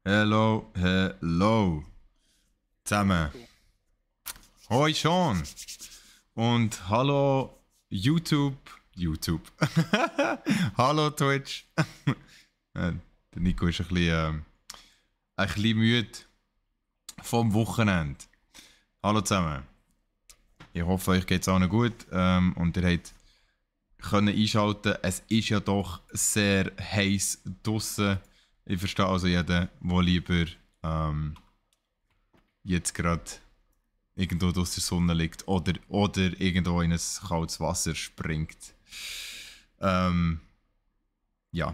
Hello, hello. Zusammen. Hoi Sean. Und hallo YouTube. Hallo Twitch. Der Nico ist ein bisschen müde vom Wochenende. Hallo zusammen. Ich hoffe, euch geht es allen gut und ihr habt können einschalten. Es ist ja doch sehr heiß draussen. Ich verstehe also jeden, der lieber jetzt gerade irgendwo aus der Sonne liegt oder irgendwo in ein kaltes Wasser springt. Ja,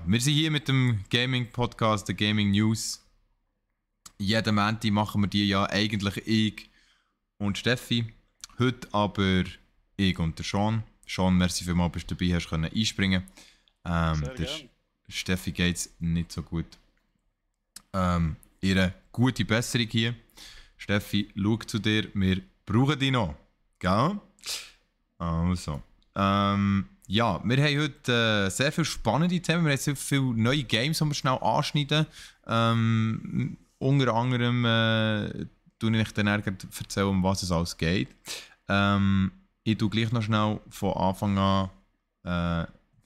wir sind hier mit dem Gaming-Podcast, der Gaming News. Jeden Montag machen wir die ja eigentlich ich und Steffi. Heute aber ich und der Sean. Sean, merci vielmals, dass du dabei hast können einspringen. Der Steffi geht es nicht so gut. Ihre gute Besserung hier. Steffi, schau zu dir, wir brauchen dich noch. Gell? Also. Ja, wir haben heute sehr viele spannende Themen. Wir haben sehr viele neue Games, die wir schnell anschneiden. Unter anderem erzähle ich dann erzählen, um was es alles geht. Ich tue gleich noch schnell von Anfang an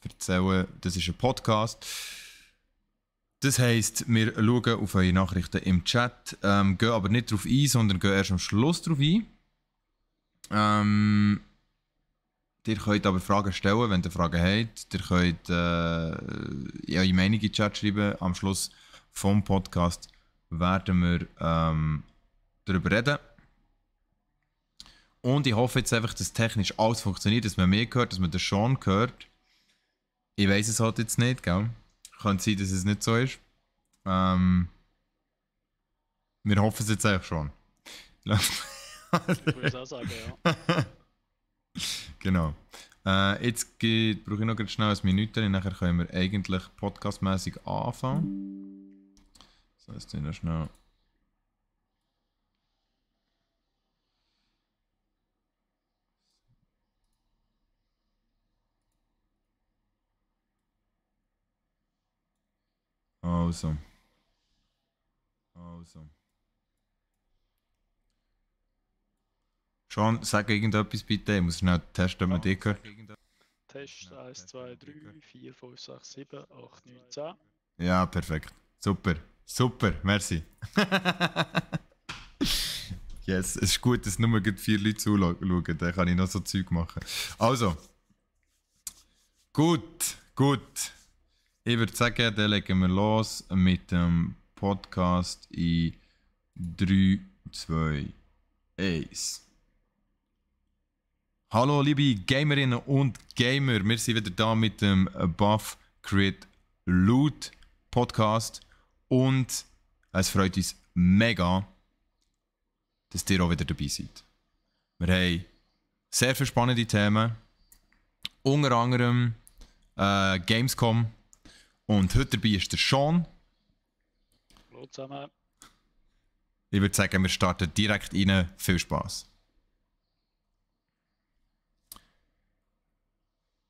erzählen, das ist ein Podcast. Das heisst, wir schauen auf eure Nachrichten im Chat, gehen aber nicht darauf ein, sondern gehen erst am Schluss darauf ein. Ihr könnt aber Fragen stellen, wenn ihr Fragen habt. Ihr könnt eure Meinung in den Chat schreiben. Am Schluss vom Podcast werden wir darüber reden. Und ich hoffe jetzt einfach, dass technisch alles funktioniert, dass man mich hört, dass man den Sean hört. Ich weiss es halt jetzt nicht, gell? Könnte sein, dass es nicht so ist. Wir hoffen es jetzt eigentlich schon. Ich würde es auch sagen, ja. Genau. Jetzt brauche ich noch ganz schnell ein Minütchen und nachher können wir eigentlich podcastmäßig anfangen. So, jetzt noch schnell. Also. Sean, sag irgendetwas bitte. Ich muss schnell testen, ob man dich hört. Test 1, 2, 3, 4, 5, 6, 7, 8, 9, 10. Ja, perfekt. Super. Super, merci. Yes, es ist gut, dass nur 4 Leute zuschauen. Dann kann ich noch so Zeug machen. Also. Gut. Ich würde sagen, dann legen wir los mit dem Podcast in 3, 2, 1. Hallo liebe Gamerinnen und Gamer, wir sind wieder da mit dem Buff Crit Loot Podcast und es freut uns mega, dass ihr auch wieder dabei seid. Wir haben sehr viele spannende Themen, unter anderem Gamescom. Und heute dabei ist der Sean. Hallo zusammen. Ich würde sagen, wir starten direkt rein. Viel Spaß.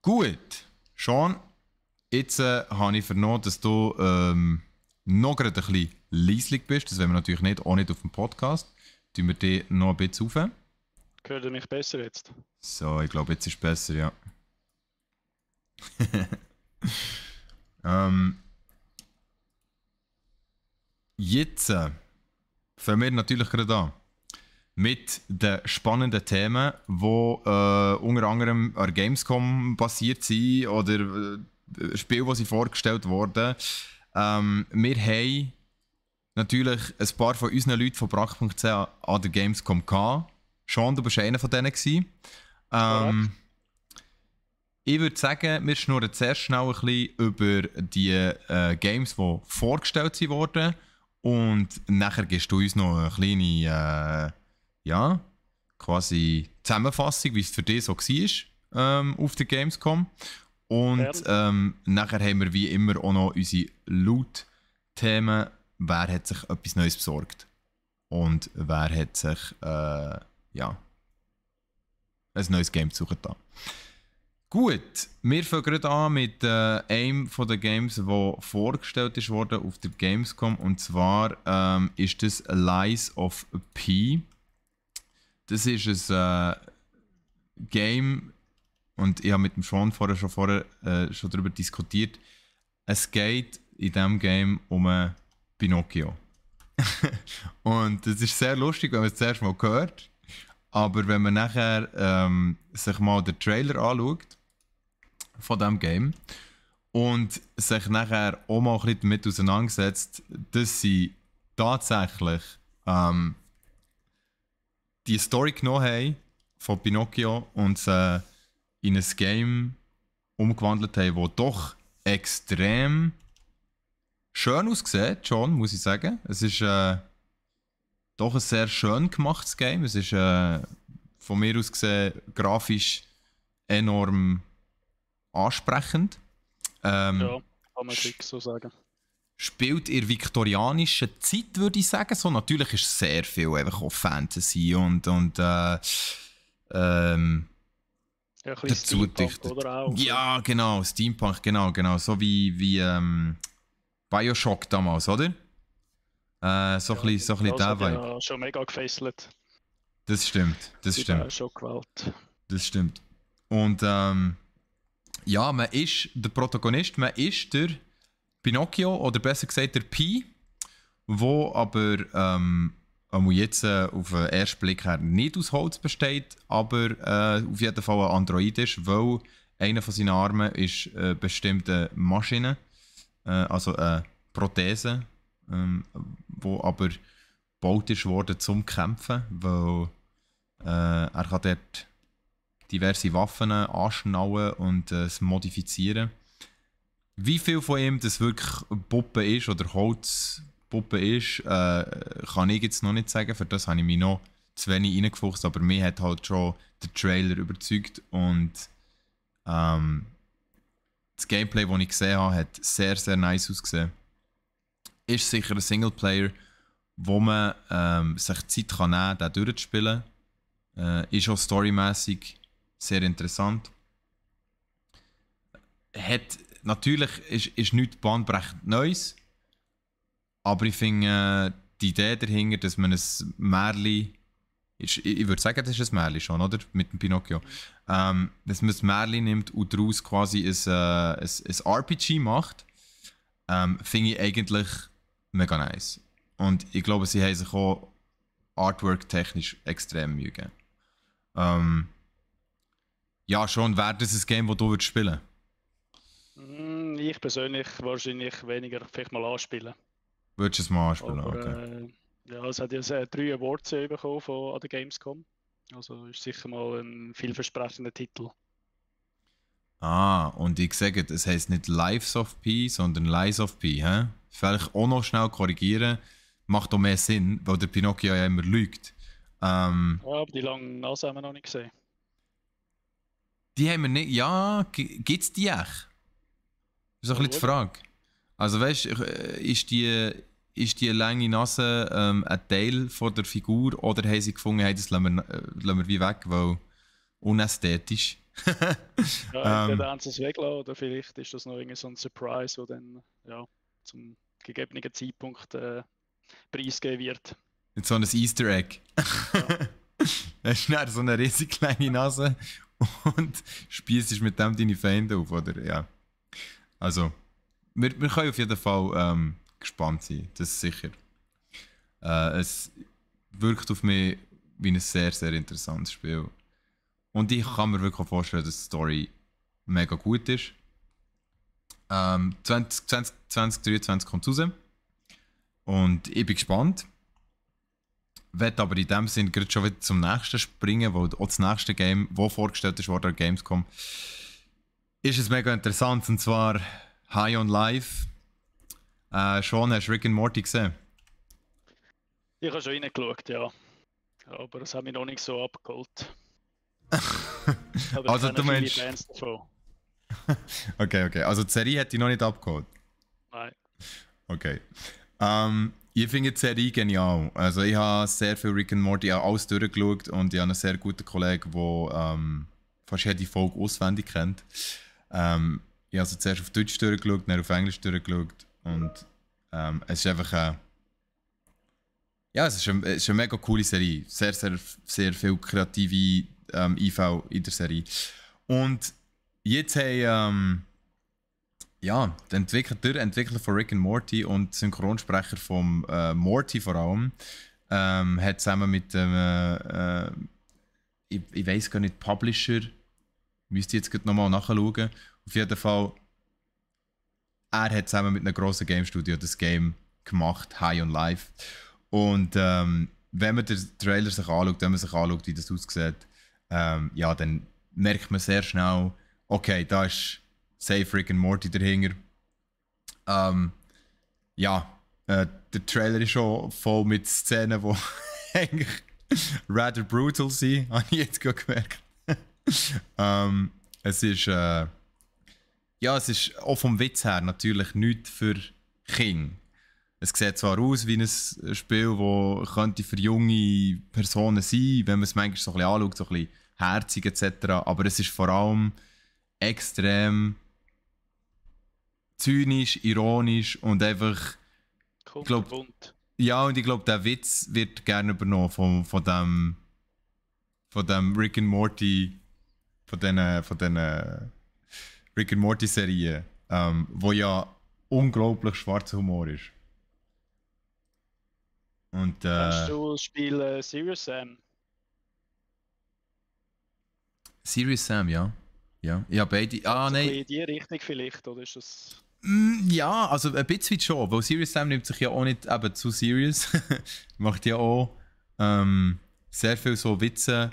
Gut. Sean, jetzt habe ich vernommen, dass du noch gerade ein bisschen leislich bist. Das wollen wir natürlich nicht, auch nicht auf dem Podcast. Tun wir dich noch ein bisschen rauf. Hört ihr mich besser jetzt? So, ich glaube, jetzt ist es besser, ja. Jetzt fangen wir natürlich gerade an mit den spannenden Themen, die unter anderem an Gamescom basiert sind oder Spiele, die vorgestellt wurden. Wir haben natürlich ein paar von unseren Leuten von Brach.ch an der Gamescom gehabt. Sean, du warst einer von denen gewesen. Ich würde sagen, wir schnurren zuerst schnell ein bisschen über die Games, die vorgestellt wurden. Und nachher gibst du uns noch eine kleine quasi Zusammenfassung, wie es für dich so war auf der Gamescom. Und nachher haben wir wie immer auch noch unsere Loot-Themen. Wer hat sich etwas Neues besorgt? Und wer hat sich ein neues Game besucht da? Gut, wir fangen gerade an mit einem von den Games, der vorgestellt ist worden auf der Gamescom. Und zwar ist das Lies of P. Das ist ein Game, und ich habe mit dem Sean vorher schon darüber diskutiert. Es geht in diesem Game um Pinocchio. Und es ist sehr lustig, wenn man es zuerst mal hört. Aber wenn man nachher sich mal den Trailer anschaut von diesem Game und sich nachher auch mal ein bisschen damit auseinandersetzt, dass sie tatsächlich die Story genommen haben von Pinocchio und sie in ein Game umgewandelt haben, das doch extrem schön aussieht, schon, muss ich sagen. Es ist doch ein sehr schön gemachtes Game. Es ist von mir aus gesehen grafisch enorm ansprechend. Ja, kann man wirklich so sagen. Spielt in der viktorianischen Zeit, würde ich sagen. So, natürlich ist sehr viel einfach auch Fantasy und ja, ein bisschen dazu Steampunk, oder auch? Ja, genau, Steampunk, genau. So wie Bioshock damals, oder? So ein bisschen der Vibe. Ja, schon mega gefesselt. Das stimmt. Bioshock-Welt. Das stimmt. Und ja, man ist der Protagonist, man ist der Pinocchio, oder besser gesagt der Pi, wo aber jetzt auf den ersten Blick her nicht aus Holz besteht, aber auf jeden Fall ein Android ist, weil einer von seinen Armen ist bestimmte Maschine, also eine Prothese, wo aber gebaut ist worden zum Kämpfen, weil er kann dort diverse Waffen anschnallen und es modifizieren. Wie viel von ihm das wirklich Puppe ist oder Holzpuppe ist, kann ich jetzt noch nicht sagen. Für das habe ich mich noch zu wenig reingefuchst, aber mir hat halt schon der Trailer überzeugt und das Gameplay, das ich gesehen habe, hat sehr, sehr nice ausgesehen. Ist sicher ein Singleplayer, wo man sich Zeit kann nehmen kann, den durchzuspielen. Ist auch storymäßig sehr interessant. Natürlich ist nichts bahnbrechend Neues, aber ich finde die Idee dahinter, dass man ein Märchen, ich würde sagen, das ist ein Märchen schon, oder? Mit dem Pinocchio. Dass man ein Märchen nimmt und daraus quasi ein RPG macht, finde ich eigentlich mega nice. Und ich glaube, sie haben sich auch Artwork-technisch extrem Mühe gegeben. Ja, schon, wäre das ein Game, das du spielen würdest? Ich persönlich wahrscheinlich weniger vielleicht mal anspielen. Würdest du es mal anspielen? Aber, okay. Ja, es hat ja 3 Awards bekommen an der Gamescom. Also ist sicher mal ein vielversprechender Titel. Und ich sage, es heisst nicht Lives of P, sondern Lies of P. He? Vielleicht auch noch schnell korrigieren. Macht auch mehr Sinn, weil der Pinocchio ja immer lügt. Ja, aber die langen Nase haben wir noch nicht gesehen. Die haben wir nicht. Ja, gibt es die echt? Das ist ein bisschen die Frage. Also weißt du, ist die lange Nase ein Teil von der Figur oder haben sie gefunden, hey, das lassen wir wie weg, weil unästhetisch? Ja, entweder haben sie es weggelassen oder vielleicht ist das noch irgendwie so ein Surprise, der dann ja, zum gegebenen Zeitpunkt preisgegeben wird. Mit so einem Easter Egg. Ja. Hast du so eine riesig kleine Nase und spießt mit dem deine Feinde auf, oder? Ja. Also, wir können auf jeden Fall gespannt sein, das ist sicher. Es wirkt auf mich wie ein sehr, sehr interessantes Spiel. Und ich kann mir wirklich vorstellen, dass die Story mega gut ist. 2023 kommt es raus. Und ich bin gespannt. Ich werde aber in dem Sinne gerade schon wieder zum nächsten springen, weil auch das nächste Game, das vorgestellt ist, wurde an Gamescom, ist es mega interessant, und zwar High on Life. Sean, hast du Rick and Morty gesehen? Ich habe schon reingeschaut, ja. Aber es hat mich noch nicht so abgeholt. Also du meinst... Fans davon. Okay. Also die Serie hat dich noch nicht abgeholt? Nein. Okay. Ich finde die Serie genial. Also ich habe sehr viel Rick and Morty alles durchgeschaut und ich habe einen sehr guten Kollegen, der fast jede Folge auswendig kennt. Ich habe also zuerst auf Deutsch durchgeschaut, dann auf Englisch durchgeschaut und es ist einfach ja, es ist eine mega coole Serie. Sehr, sehr, sehr viel kreative IV in der Serie. Und jetzt haben ja, der Entwickler von Rick and Morty und Synchronsprecher vom Morty vor allem hat zusammen mit dem ich weiß gar nicht, Publisher, müsste jetzt gerade nochmal nachschauen. Auf jeden Fall, er hat zusammen mit einem grossen Game Studio das Game gemacht, High on Life. Und wenn man den Trailer sich anschaut, wie das aussieht, ja, dann merkt man sehr schnell, okay, da ist safe Rick and Morty dahinter. Ja, der Trailer ist schon voll mit Szenen, die eigentlich rather brutal sind, habe ich jetzt gerade gemerkt. Es ist ja, es ist auch vom Witz her natürlich nichts für Kinder. Es sieht zwar aus wie ein Spiel, das könnte für junge Personen sein, wenn man es manchmal so ein bisschen anschaut, so ein bisschen herzig etc. Aber es ist vor allem extrem zynisch, ironisch und einfach. Ich glaube, ja, und ich glaube, der Witz wird gerne übernommen von dem Rick and Morty, von den Rick and Morty Serien, wo ja unglaublich schwarzer Humor ist. Und kannst du das Spiel Serious Sam? Serious Sam, ja. Ja, ich habe beide. Nein. In die Richtung vielleicht, oder ist das? Ja, also ein bisschen schon, weil Serious Sam nimmt sich ja auch nicht eben zu serious. Macht ja auch sehr viel so Witze,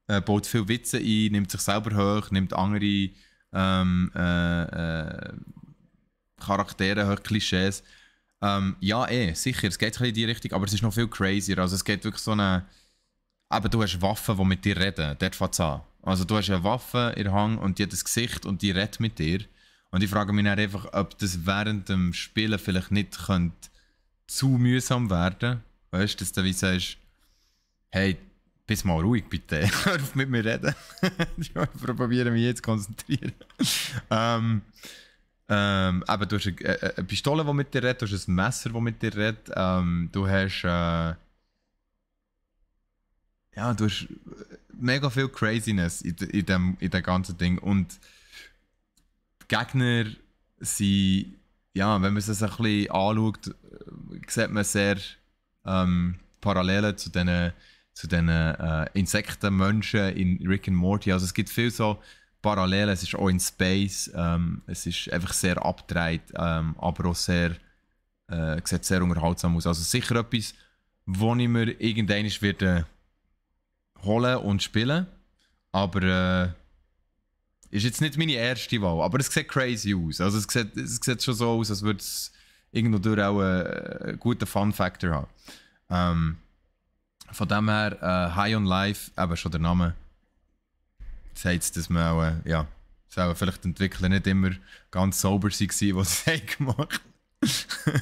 baut viel Witze ein, nimmt sich selber hoch, nimmt andere Charaktere hoch, Klischees. Ja, sicher, es geht in die Richtung, aber es ist noch viel crazier. Also es geht wirklich so eine. Aber du hast Waffen, die mit dir reden. Dort fängt es an. Also du hast eine Waffe in der Hand und die hat ein Gesicht und die redet mit dir. Und ich frage mich dann einfach, ob das während dem Spielen vielleicht nicht zu mühsam werden. Weißt du, dass du wie sagst, hey, bist mal ruhig bitte, hör auf mit mir reden. Ich probiere mich jetzt zu konzentrieren. Aber du hast eine Pistole, die mit dir redet, du hast ein Messer, das mit dir redet, du hast ja, du hast mega viel Craziness in dem ganzen Ding und die Gegner sind, ja, wenn man es ein bisschen anschaut, sieht man sehr Parallelen zu den Insektenmenschen in Rick and Morty. Also es gibt viel so Parallelen, es ist auch in Space, es ist einfach sehr abgedreht, aber auch sehr, sieht sehr unterhaltsam aus. Also sicher etwas, wo ich mir irgendwann werde holen und spielen, aber ist jetzt nicht meine erste Wahl, aber es sieht crazy aus. Also es sieht schon so aus, als würde es irgendwo durch auch einen guten Fun-Factor haben. Von dem her, High on Life, eben schon der Name, sagt es, dass man auch, ja, dass vielleicht die Entwickler nicht immer ganz sauber waren, was sie gemacht haben.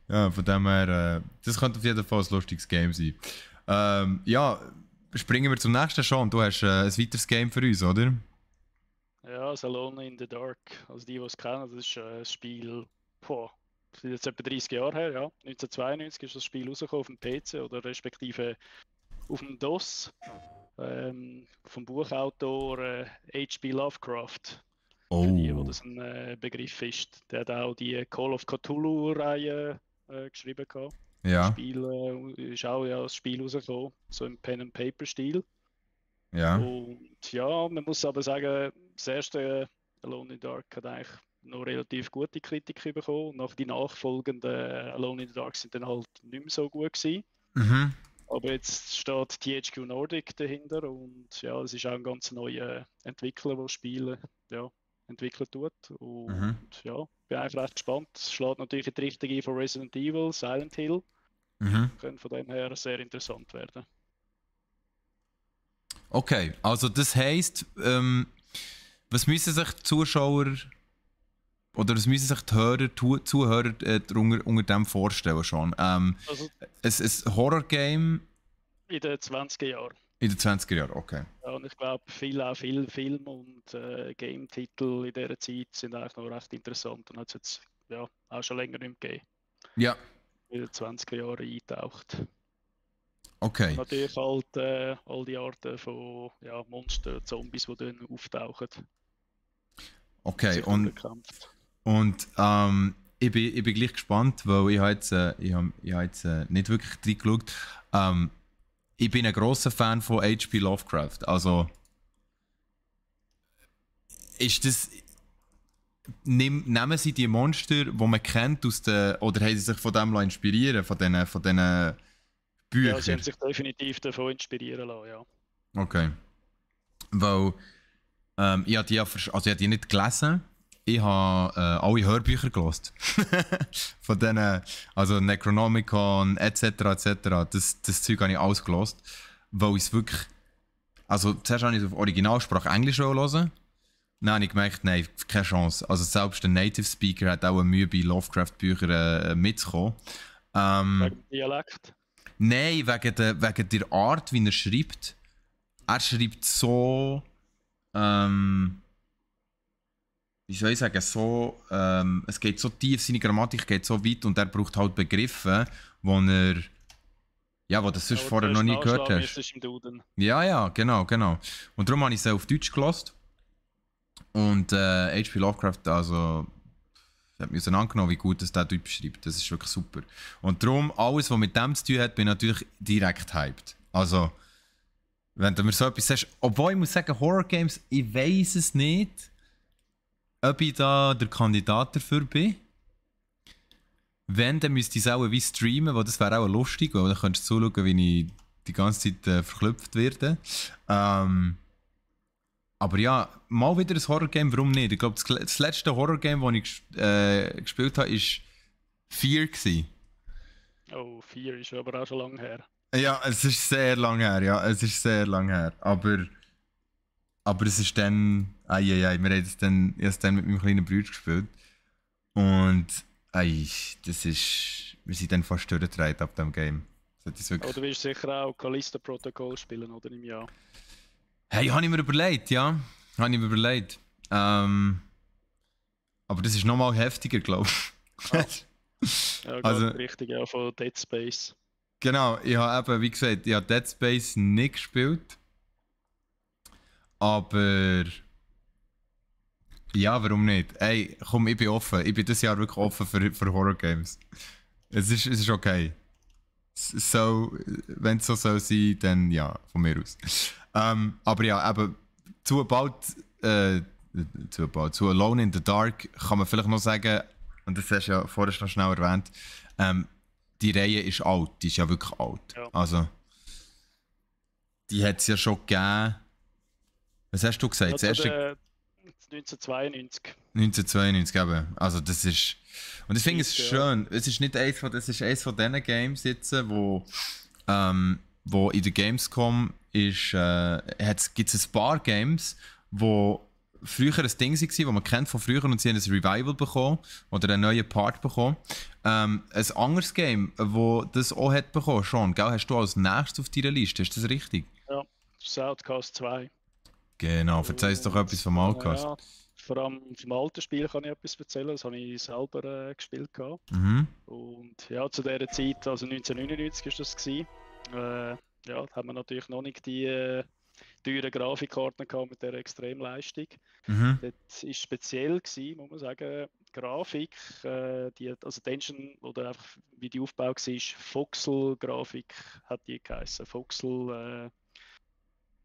Ja, von dem her, das könnte auf jeden Fall ein lustiges Game sein. Ja, springen wir zum nächsten schon. Du hast ein weiteres Game für uns, oder? Ja, das Alone in the Dark. Also die es kennen, das ist ein Spiel, das ist jetzt etwa 30 Jahre her, ja. 1992 ist das Spiel rausgekommen auf dem PC oder respektive auf dem DOS. Vom Buchautor H.P. Lovecraft. Oh. Für die, wo das ein Begriff ist. Der hat auch die Call of Cthulhu-Reihe geschrieben gehabt. Ja. Das Spiel ist auch das Spiel rausgekommen, so im Pen-and-Paper-Stil. Ja. Und ja, man muss aber sagen, das erste Alone in the Dark hat eigentlich noch relativ gute Kritik bekommen. Und die nachfolgenden Alone in the Dark sind dann halt nicht mehr so gut gewesen. Mhm. Aber jetzt steht THQ Nordic dahinter und ja, es ist auch ein ganz neuer Entwickler, der Spiele entwickelt tut. Und ja, bin einfach recht gespannt. Es schlägt natürlich in die Richtung ein von Resident Evil, Silent Hill. Könnte von dem her sehr interessant werden. Okay, also das heisst, was müssen sich die Zuschauer oder was müssen sich die Zuhörer unter dem vorstellen schon? Also, ein Horror-Game in den 20er Jahren. In den 20er Jahren, okay. Ja, und ich glaube, viele Film- und Game-Titel in dieser Zeit sind eigentlich noch recht interessant und hat es jetzt ja, auch schon länger nicht mehr gegeben. Ja, In den 20er Jahren eingetaucht. Und okay. natürlich halt all die Arten von ja, Monster, Zombies, die dann auftauchen und Okay, sich durchkämpft. und ich bin gleich gespannt, weil ich habe jetzt nicht wirklich reingeschaut. Ich bin ein grosser Fan von H.P. Lovecraft. Also, ist das. Nehmen Sie die Monster, die man kennt, aus den, oder haben Sie sich von dem inspirieren von diesen Ja, sie Büchern? haben sich definitiv davon inspirieren lassen, ja. Okay. Weil ich habe ich habe die nicht gelesen. Ich habe alle Hörbücher gelesen. Von denen, also Necronomicon etc. etc. Das Zeug habe ich alles gelesen. Weil ich es wirklich. Also zuerst habe ich es auf Originalsprache Englisch hören. Dann habe ich gemerkt, nein, keine Chance. Also selbst der Native Speaker hat auch eine Mühe bei Lovecraft-Büchern mitzukommen. Wegen dem Dialekt. Nein, wegen der Art, wie er schreibt. Er schreibt so. Wie soll ich sagen, so, es geht so tief, seine Grammatik geht so weit und er braucht halt Begriffe, wo das sonst Aber vorher noch zuerst nie gehört nachschlagen hast. müsstest du im Duden. Ja, genau. Und darum habe ich es auf Deutsch gelassen. Und H.P. Lovecraft, also, hat mir auseinandergenommen, wie gut das der Deutsch schreibt. Das ist wirklich super. Und darum, alles, was mit dem zu tun hat, bin ich natürlich direkt hyped. Also, wenn du mir so etwas sagst, obwohl ich muss sagen, Horror Games, ich weiß es nicht, ob ich da der Kandidat dafür bin. Wenn, dann müsste ich es auch wie streamen, weil das wäre auch lustig, weil dann könntest du zuschauen, wie ich die ganze Zeit verklüpft werde. Aber ja, mal wieder ein Horror-Game, warum nicht? Ich glaube, das letzte Horror-Game, das ich gespielt habe, war 4 gewesen. Oh, 4 ist aber auch schon lange her. Ja, es ist sehr lang her, Aber es ist dann. Wir haben es dann, ich habe es dann mit meinem kleinen Bruder gespielt. Und das ist. Wir sind dann fast durchgedreht ab dem Game. Das ist Aber wirklich. du willst sicher auch Callisto Protocol spielen, oder im Jahr? Hey, habe ich mir überlegt, ja. Habe ich mir überlegt. Aber das ist nochmal heftiger, glaube ich. Ah. Ja, Also, gerade richtig, ja, von Dead Space. genau, ich habe eben, wie gesagt, ich habe Dead Space nicht gespielt. Aber. Ja, warum nicht? Ey, komm, ich bin offen. Ich bin dieses Jahr wirklich offen für Horror Games. Es ist okay. So, wenn es so soll sein, dann ja, von mir aus. Aber ja, eben, zu Alone in the Dark kann man vielleicht noch sagen, und das hast du ja vorher noch schnell erwähnt, die Reihe ist alt, die ist ja wirklich alt. Ja. Also, die hat es ja schon gegeben. Was hast du gesagt? Ja, Das erste 1992. 1992 eben. Also das ist. Und ich finde es 30 schön. Es ist nicht eins von, es ist eins von diesen Games jetzt, wo in der Gamescom ist, gibt es ein paar Games, wo früher ein Ding war, wo man kennt von früher und sie haben ein Revival bekommen oder einen neuen Part bekommen. Ein anderes Game, wo das auch hat bekommen, schon, gell, hast du als nächstes auf deiner Liste, ist das richtig? Ja, Southcast 2. Genau, erzähl uns doch etwas vom Outcast. Ja, vor allem vom alten Spiel kann ich etwas erzählen, das habe ich selber gespielt. Mhm. Und ja, zu dieser Zeit, also 1999 war das gewesen, ja, da haben wir natürlich noch nicht die teuren Grafikkarten gehabt mit der Extremleistung. Mhm. Das war speziell gewesen, muss man sagen. Die Grafik, also die Engine, oder einfach wie die aufgebaut war, Voxel-Grafik hat die geheißen. Voxel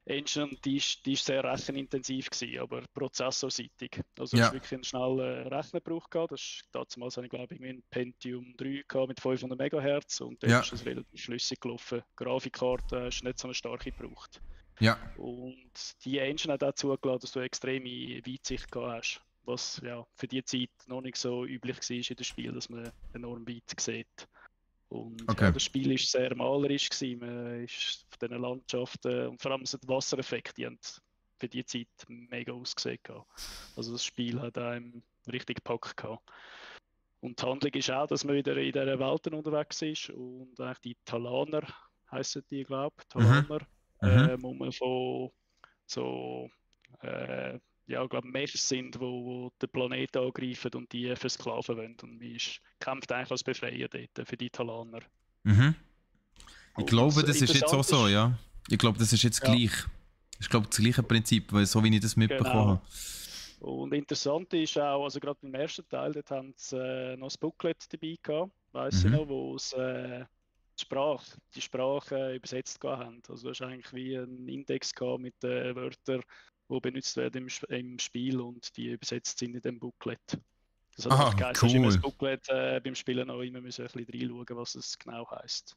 Engine, die ist sehr rechenintensiv gewesen, aber prozessorseitig. Also du Ja. hast wirklich einen schnellen Rechner gebraucht gehabt. Damals hatte ich glaube ich ein Pentium 3 gehabt mit 500 MHz und dann Ja. ist es relativ flüssig gelaufen. Die Grafikkarte hast nicht so eine starke gebraucht. Ja. Und die Engine hat auch zugelassen, dass du extreme Weitsicht gehabt hast, was ja für die Zeit noch nicht so üblich war in dem Spiel, dass man enorm weit sieht. Und Okay. ja, das Spiel war sehr malerisch gewesen. Man ist von diesen Landschaften und vor allem so die Wassereffekte, die haben für die Zeit mega ausgesehen gehabt. Also das Spiel hat einem richtig gepackt gehabt. Und die Handlung ist auch, dass man wieder in dieser Welt unterwegs ist und eigentlich die Talaner heissen die, glaube ich, Talaner, Mhm. muss man von so ja, glaube Mechs sind, wo den Planeten angreifen und die versklaven wollen. Und man kämpft eigentlich als Befreier dort für die Talaner. Mhm. Ich Und glaube, das ist jetzt auch interessant so, ja. Ich glaube, das ist jetzt ja, gleich. Ich glaube, das gleiche Prinzip, weil so wie ich das mitbekommen genau. habe. Und interessant ist auch, also gerade beim ersten Teil, dort haben sie noch das Booklet dabei gehabt, weiss ich Mhm. noch, wo sie die Sprache übersetzt gehabt haben. Also du hast eigentlich wie einen Index gehabt mit den Wörtern, die benutzt werden im Spiel und die übersetzt sind in dem Booklet. Das hat einfach Ah, geheißen, hast du immer das cool. Booklet beim Spielen noch immer müssen ein bisschen reinschauen, was es genau heisst.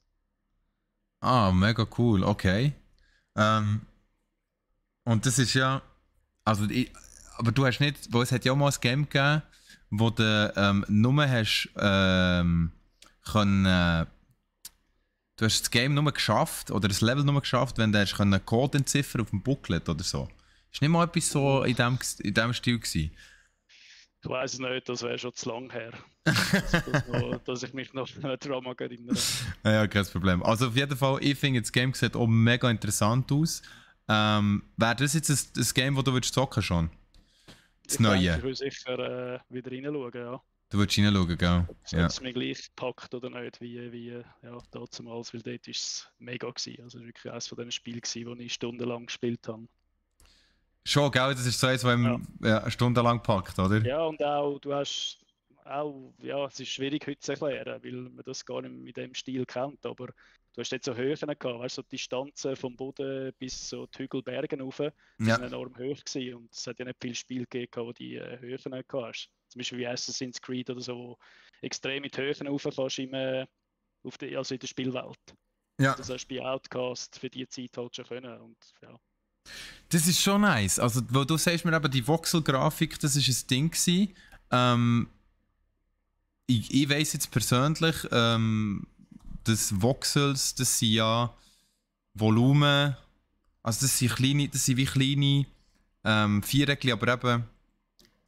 Ah, mega cool, okay. Ähm, und das ist ja. Also, aber du hast nicht. Weil es hat ja auch mal ein Game gegeben, wo du nur hast. Können, du hast das Game nur geschafft, oder das Level nur geschafft, wenn du hast einen Code entziffern auf dem Booklet oder so. Ist nicht mal etwas so in dem Stil gewesen? Ich weiß es nicht, das wäre schon zu lang her, dass ich mich noch daran mag erinnere. Ja, kein Problem. Also auf jeden Fall, ich finde, das Game sieht auch mega interessant aus. Wäre das jetzt ein Game, das du zocken würdest schon? Das Ich denke, Neue? ich will sicher wieder reinschauen, ja. Du würdest reinschauen, gell? Ob Ja. es mir gleich gepackt oder nicht, wie ja, damals, weil dort war es mega gewesen. Also wirklich eines von den Spielen gewesen, die ich stundenlang gespielt habe. Schon, gell? Das ist so eins, das Ja. ja, stundenlang packt, oder? Ja, und auch, du hast auch, ja, es ist schwierig heute zu erklären, weil man das gar nicht mit dem Stil kennt, aber du hast jetzt so Höhen gehabt, weißt du, so die Distanzen vom Boden bis so die Hügelbergen rauf, die Ja. sind enorm hoch gewesen und es hat ja nicht viel Spiel gegeben, wo die Höhen nicht hast. Zum Beispiel wie Assassin's Creed oder so, wo extrem in die Höhen rauf kannst also in der Spielwelt. Ja. Das hast du bei Outcast für die Zeit halt schon können und ja. Das ist schon nice. Also, wo du sagst mir eben, die Voxel-Grafik, das war ein Ding gewesen. Ich weiss jetzt persönlich, dass Voxels, das sind ja Volumen, also das sind wie kleine Viereckchen, aber eben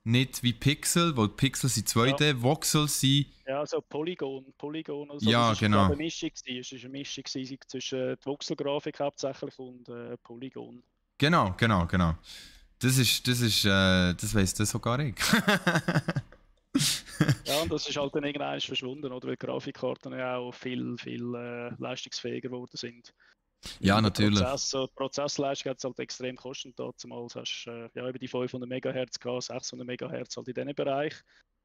nicht wie Pixel, weil Pixel sind 2D, Ja. Voxels sind... Ja, so Polygon oder so. Ja, das ist genau. eine Mischung. Es war eine Mischung zwischen der Voxelgrafik hauptsächlich und Polygon. Genau. Das weiss das sogar ich. Ja, und das ist halt dann irgendwann verschwunden, oder? Weil die Grafikkarten ja auch viel leistungsfähiger geworden sind. Ja, Und natürlich. Die Prozessleistung hat es halt extrem gekostet. Damals hast du ja, über die 500 MHz gehabt, 600 MHz halt in diesem Bereich.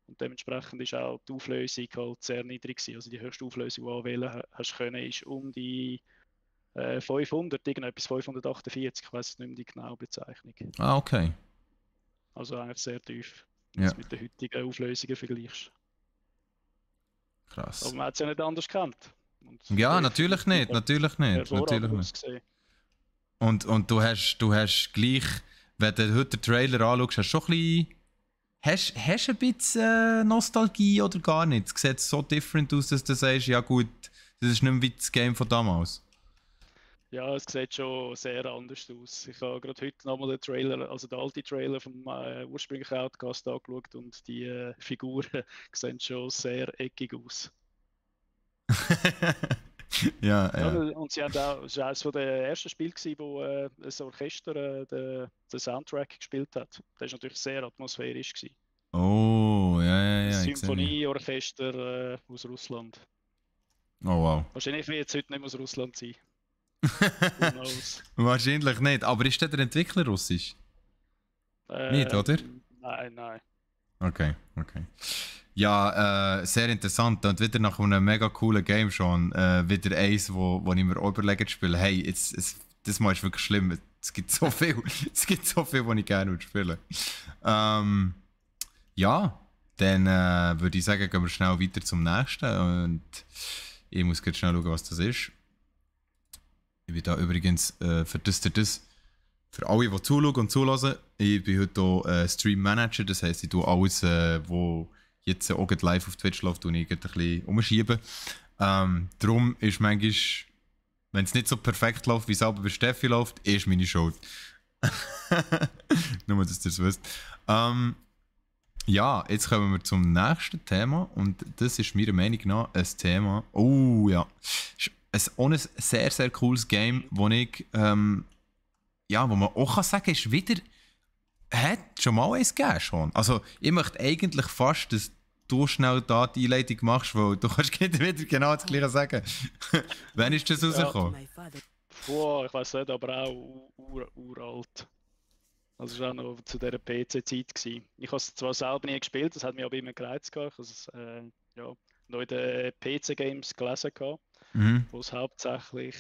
Und dementsprechend ist auch die Auflösung halt sehr niedrig gewesen. Also die höchste Auflösung, die du wählen hast können, ist um die 500, irgendetwas 548, ich weiß nicht mehr die genaue Bezeichnung. Ah, okay. Also eigentlich sehr tief, wenn du es mit den heutigen Auflösungen vergleichst. Krass. Aber man hat es ja nicht anders gekannt. Ja, natürlich nicht. Und du hast gleich, wenn du heute den Trailer anschaust, hast du schon ein bisschen... Hast du ein bisschen Nostalgie oder gar nicht? Es sieht so different aus, dass du sagst, ja gut, das ist nicht mehr wie das Game von damals. Ja, es sieht schon sehr anders aus. Ich habe gerade heute nochmal den Trailer, also den alten Trailer vom ursprünglichen Outcast angeschaut und die Figuren sehen schon sehr eckig aus. ja. Und sie haben auch, es war eines der ersten Spiele, wo das Orchester den Soundtrack gespielt hat. Das war natürlich sehr atmosphärisch. Oh, ja. Ein Symphonieorchester aus Russland. Oh, wow. Wahrscheinlich wird es heute nicht mehr aus Russland sein. Wahrscheinlich nicht. Aber ist der Entwickler russisch? Nicht, oder? Nein. Okay. Ja, sehr interessant. Und wieder nach einem mega coolen Game schon. Wieder eins, wo ich mir überlege zu spielen. Hey, das Mal ist wirklich schlimm. Es gibt so viel, was ich gerne spielen würde. Ja, dann würde ich sagen, gehen wir schnell weiter zum nächsten. Und ich muss jetzt schnell schauen, was das ist. Ich bin da übrigens für alle, die zuschauen und zulassen, ich bin heute hier Stream Manager, das heisst, ich tue alles, was jetzt auch live auf Twitch läuft, und ich ein bisschen umschieben. Darum ist manchmal, wenn es nicht so perfekt läuft, wie es aber bei Steffi läuft, ist meine Schuld. Nur, dass ihr es wisst. Ja, jetzt kommen wir zum nächsten Thema, und das ist meiner Meinung nach ein Thema. Oh ja. Auch ein sehr, sehr cooles Game, das ich ja, wo man auch kann sagen ist wieder, hat schon mal eins gegeben schon. Also ich möchte eigentlich fast, dass du schnell da die Einleitung machst, weil du kannst wieder genau das Gleiche sagen. Wann ist das rausgekommen? Boah, ich weiß nicht, aber auch uralt. Also es war auch noch zu dieser PC-Zeit gewesen. Ich habe es zwar selber nie gespielt, das hat mich aber immer gereizt gehabt. Ich habe es ja, noch in den PC-Games gelesen gehabt, Mhm. wo es hauptsächlich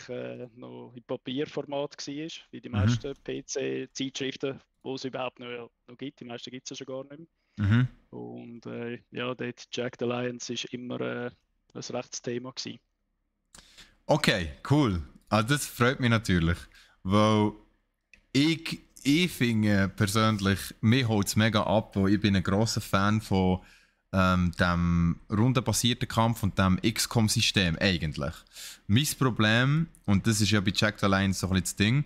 noch in Papierformat war, wie die Mhm. meisten PC-Zeitschriften, die es überhaupt noch gibt. Die meisten gibt es ja schon gar nicht mehr. Mhm. Und ja, dort Jagged Alliance war immer ein rechtes Thema gewesen. Okay, cool. Also das freut mich natürlich, weil ich finde persönlich, mir holt es mega ab, weil ich bin ein grosser Fan von dem rundenbasierten Kampf und dem XCOM-System eigentlich. Mein Problem, und das ist ja bei Jagged Alliance so ein bisschen das Ding,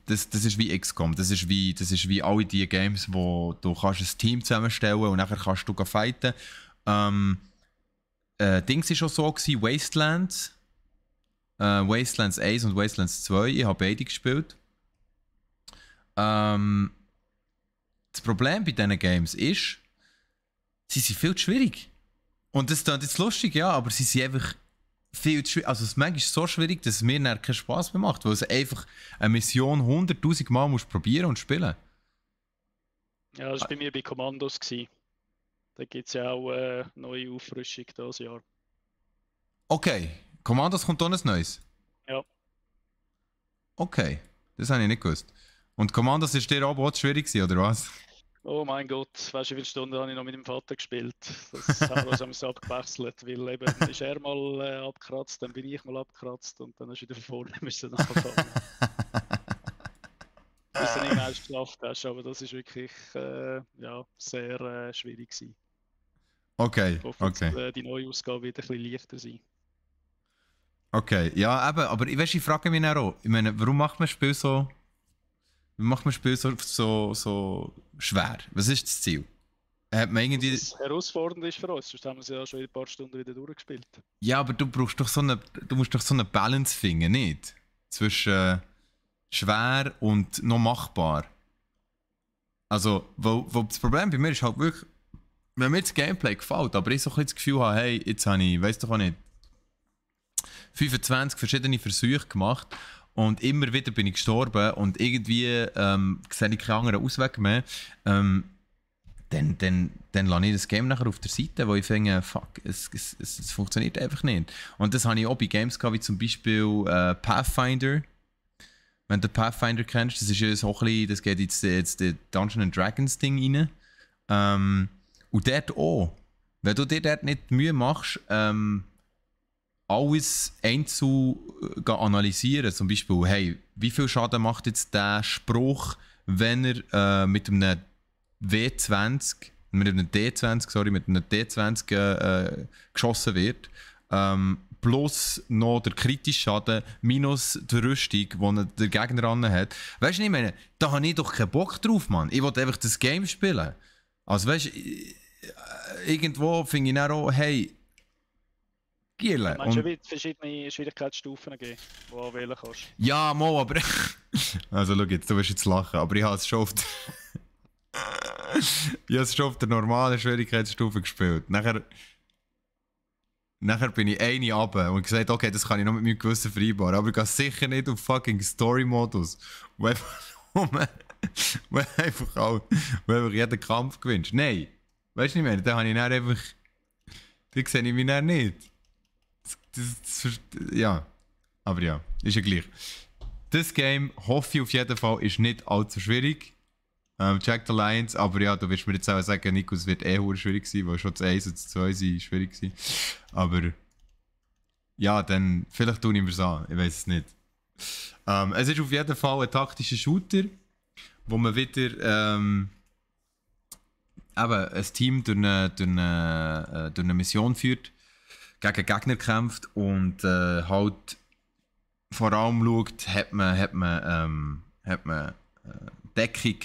das ist wie XCOM, das ist wie alle die Games, wo du kannst ein Team zusammenstellen und nachher kannst du fighten. Dings war schon so, Wastelands. Wastelands 1 und Wastelands 2, ich habe beide gespielt. Das Problem bei diesen Games ist, sie sind viel zu schwierig. Und das klingt jetzt lustig, ja, aber sie sind einfach viel zu schwierig. Also es ist manchmal so schwierig, dass es mir dann keinen Spass mehr macht, weil es einfach eine Mission 100'000 Mal musst probieren und spielen. Ja, das war bei mir bei Commandos gewesen. Da gibt es ja auch neue Auffrischung dieses Jahr. Okay, Commandos kommt auch ein neues? Ja. Okay, das habe ich nicht gewusst. Und Commandos ist dir auch zu schwierig gewesen, oder was? Oh mein Gott, weißt du, wie viele Stunden habe ich noch mit dem Vater gespielt? Das haben wir uns abgewechselt, weil eben ist er mal abgekratzt, dann bin ich mal abgekratzt und dann hast du wieder von vorne müssen anfangen. Bis du dann irgendwann geschafft hast, aber das ist wirklich ja, sehr schwierig gewesen. Okay, Ich hoffe, okay. dass die neue Ausgabe wird ein bisschen leichter sein. Okay, ja, eben, aber ich frage mich auch, ich meine, warum macht man das Spiel so schwer? Was ist das Ziel? Hat man irgendwie... Das herausfordernd ist für uns, sonst haben wir es ja schon in ein paar Stunden wieder durchgespielt. Ja, aber du musst doch so eine Balance finden, nicht? Zwischen schwer und noch machbar. Also, weil das Problem bei mir ist halt wirklich, wenn mir das Gameplay gefällt, aber ich so ein bisschen das Gefühl habe, hey, jetzt habe ich, weiss doch auch nicht, 25 verschiedene Versuche gemacht und immer wieder bin ich gestorben und irgendwie sehe ich keinen anderen Ausweg mehr, dann lasse ich das Game nachher auf der Seite, wo ich finde, fuck, es funktioniert einfach nicht. Und das habe ich auch bei Games gehabt, wie zum Beispiel Pathfinder. Wenn du Pathfinder kennst, das ist ja so ein bisschen, das geht jetzt das Dungeons Dragons Ding rein. Und dort auch. Wenn du dir dort nicht Mühe machst, alles einzeln analysieren, zum Beispiel, hey, wie viel Schaden macht jetzt der Spruch, wenn er mit einem W20, mit einem D20, sorry, mit einem D20 geschossen wird, plus noch der kritische Schaden, minus die Rüstung, die der Gegner an hat. Weißt du, ich meine, da habe ich doch keinen Bock drauf, Mann. Ich will einfach das Game spielen. Also weißt du, irgendwo finde ich dann auch, hey, Giele. Meinst du, wird verschiedene Schwierigkeitsstufen geben, die du wählen kannst? Ja, mal, aber... Also schau jetzt, du wirst jetzt lachen, aber ich habe es schon auf ich habe es schon auf der normalen Schwierigkeitsstufe gespielt. Nachher bin ich eine runter und gesagt, okay, das kann ich noch mit meinem Gewissen vereinbaren, aber ich gehe sicher nicht auf fucking Story-Modus, wo einfach jeden Kampf gewinnst. Nein, weißt du nicht mehr, da habe ich dann einfach... Da sehe ich mich dann nicht. Ja, aber ja, ist ja gleich. Das Game, hoffe ich auf jeden Fall, ist nicht allzu schwierig. Jagged Alliance, aber ja, du wirst mir jetzt auch sagen, Nico, es wird schwierig sein, weil schon das 1 und das 2 sind schwierig sind. Aber ja, dann vielleicht tue ich mir es an, ich weiß es nicht. Es ist auf jeden Fall ein taktischer Shooter, wo man wieder eben ein Team durch eine Mission führt, gegen Gegner kämpft und halt vor allem schaut, hat man Deckung,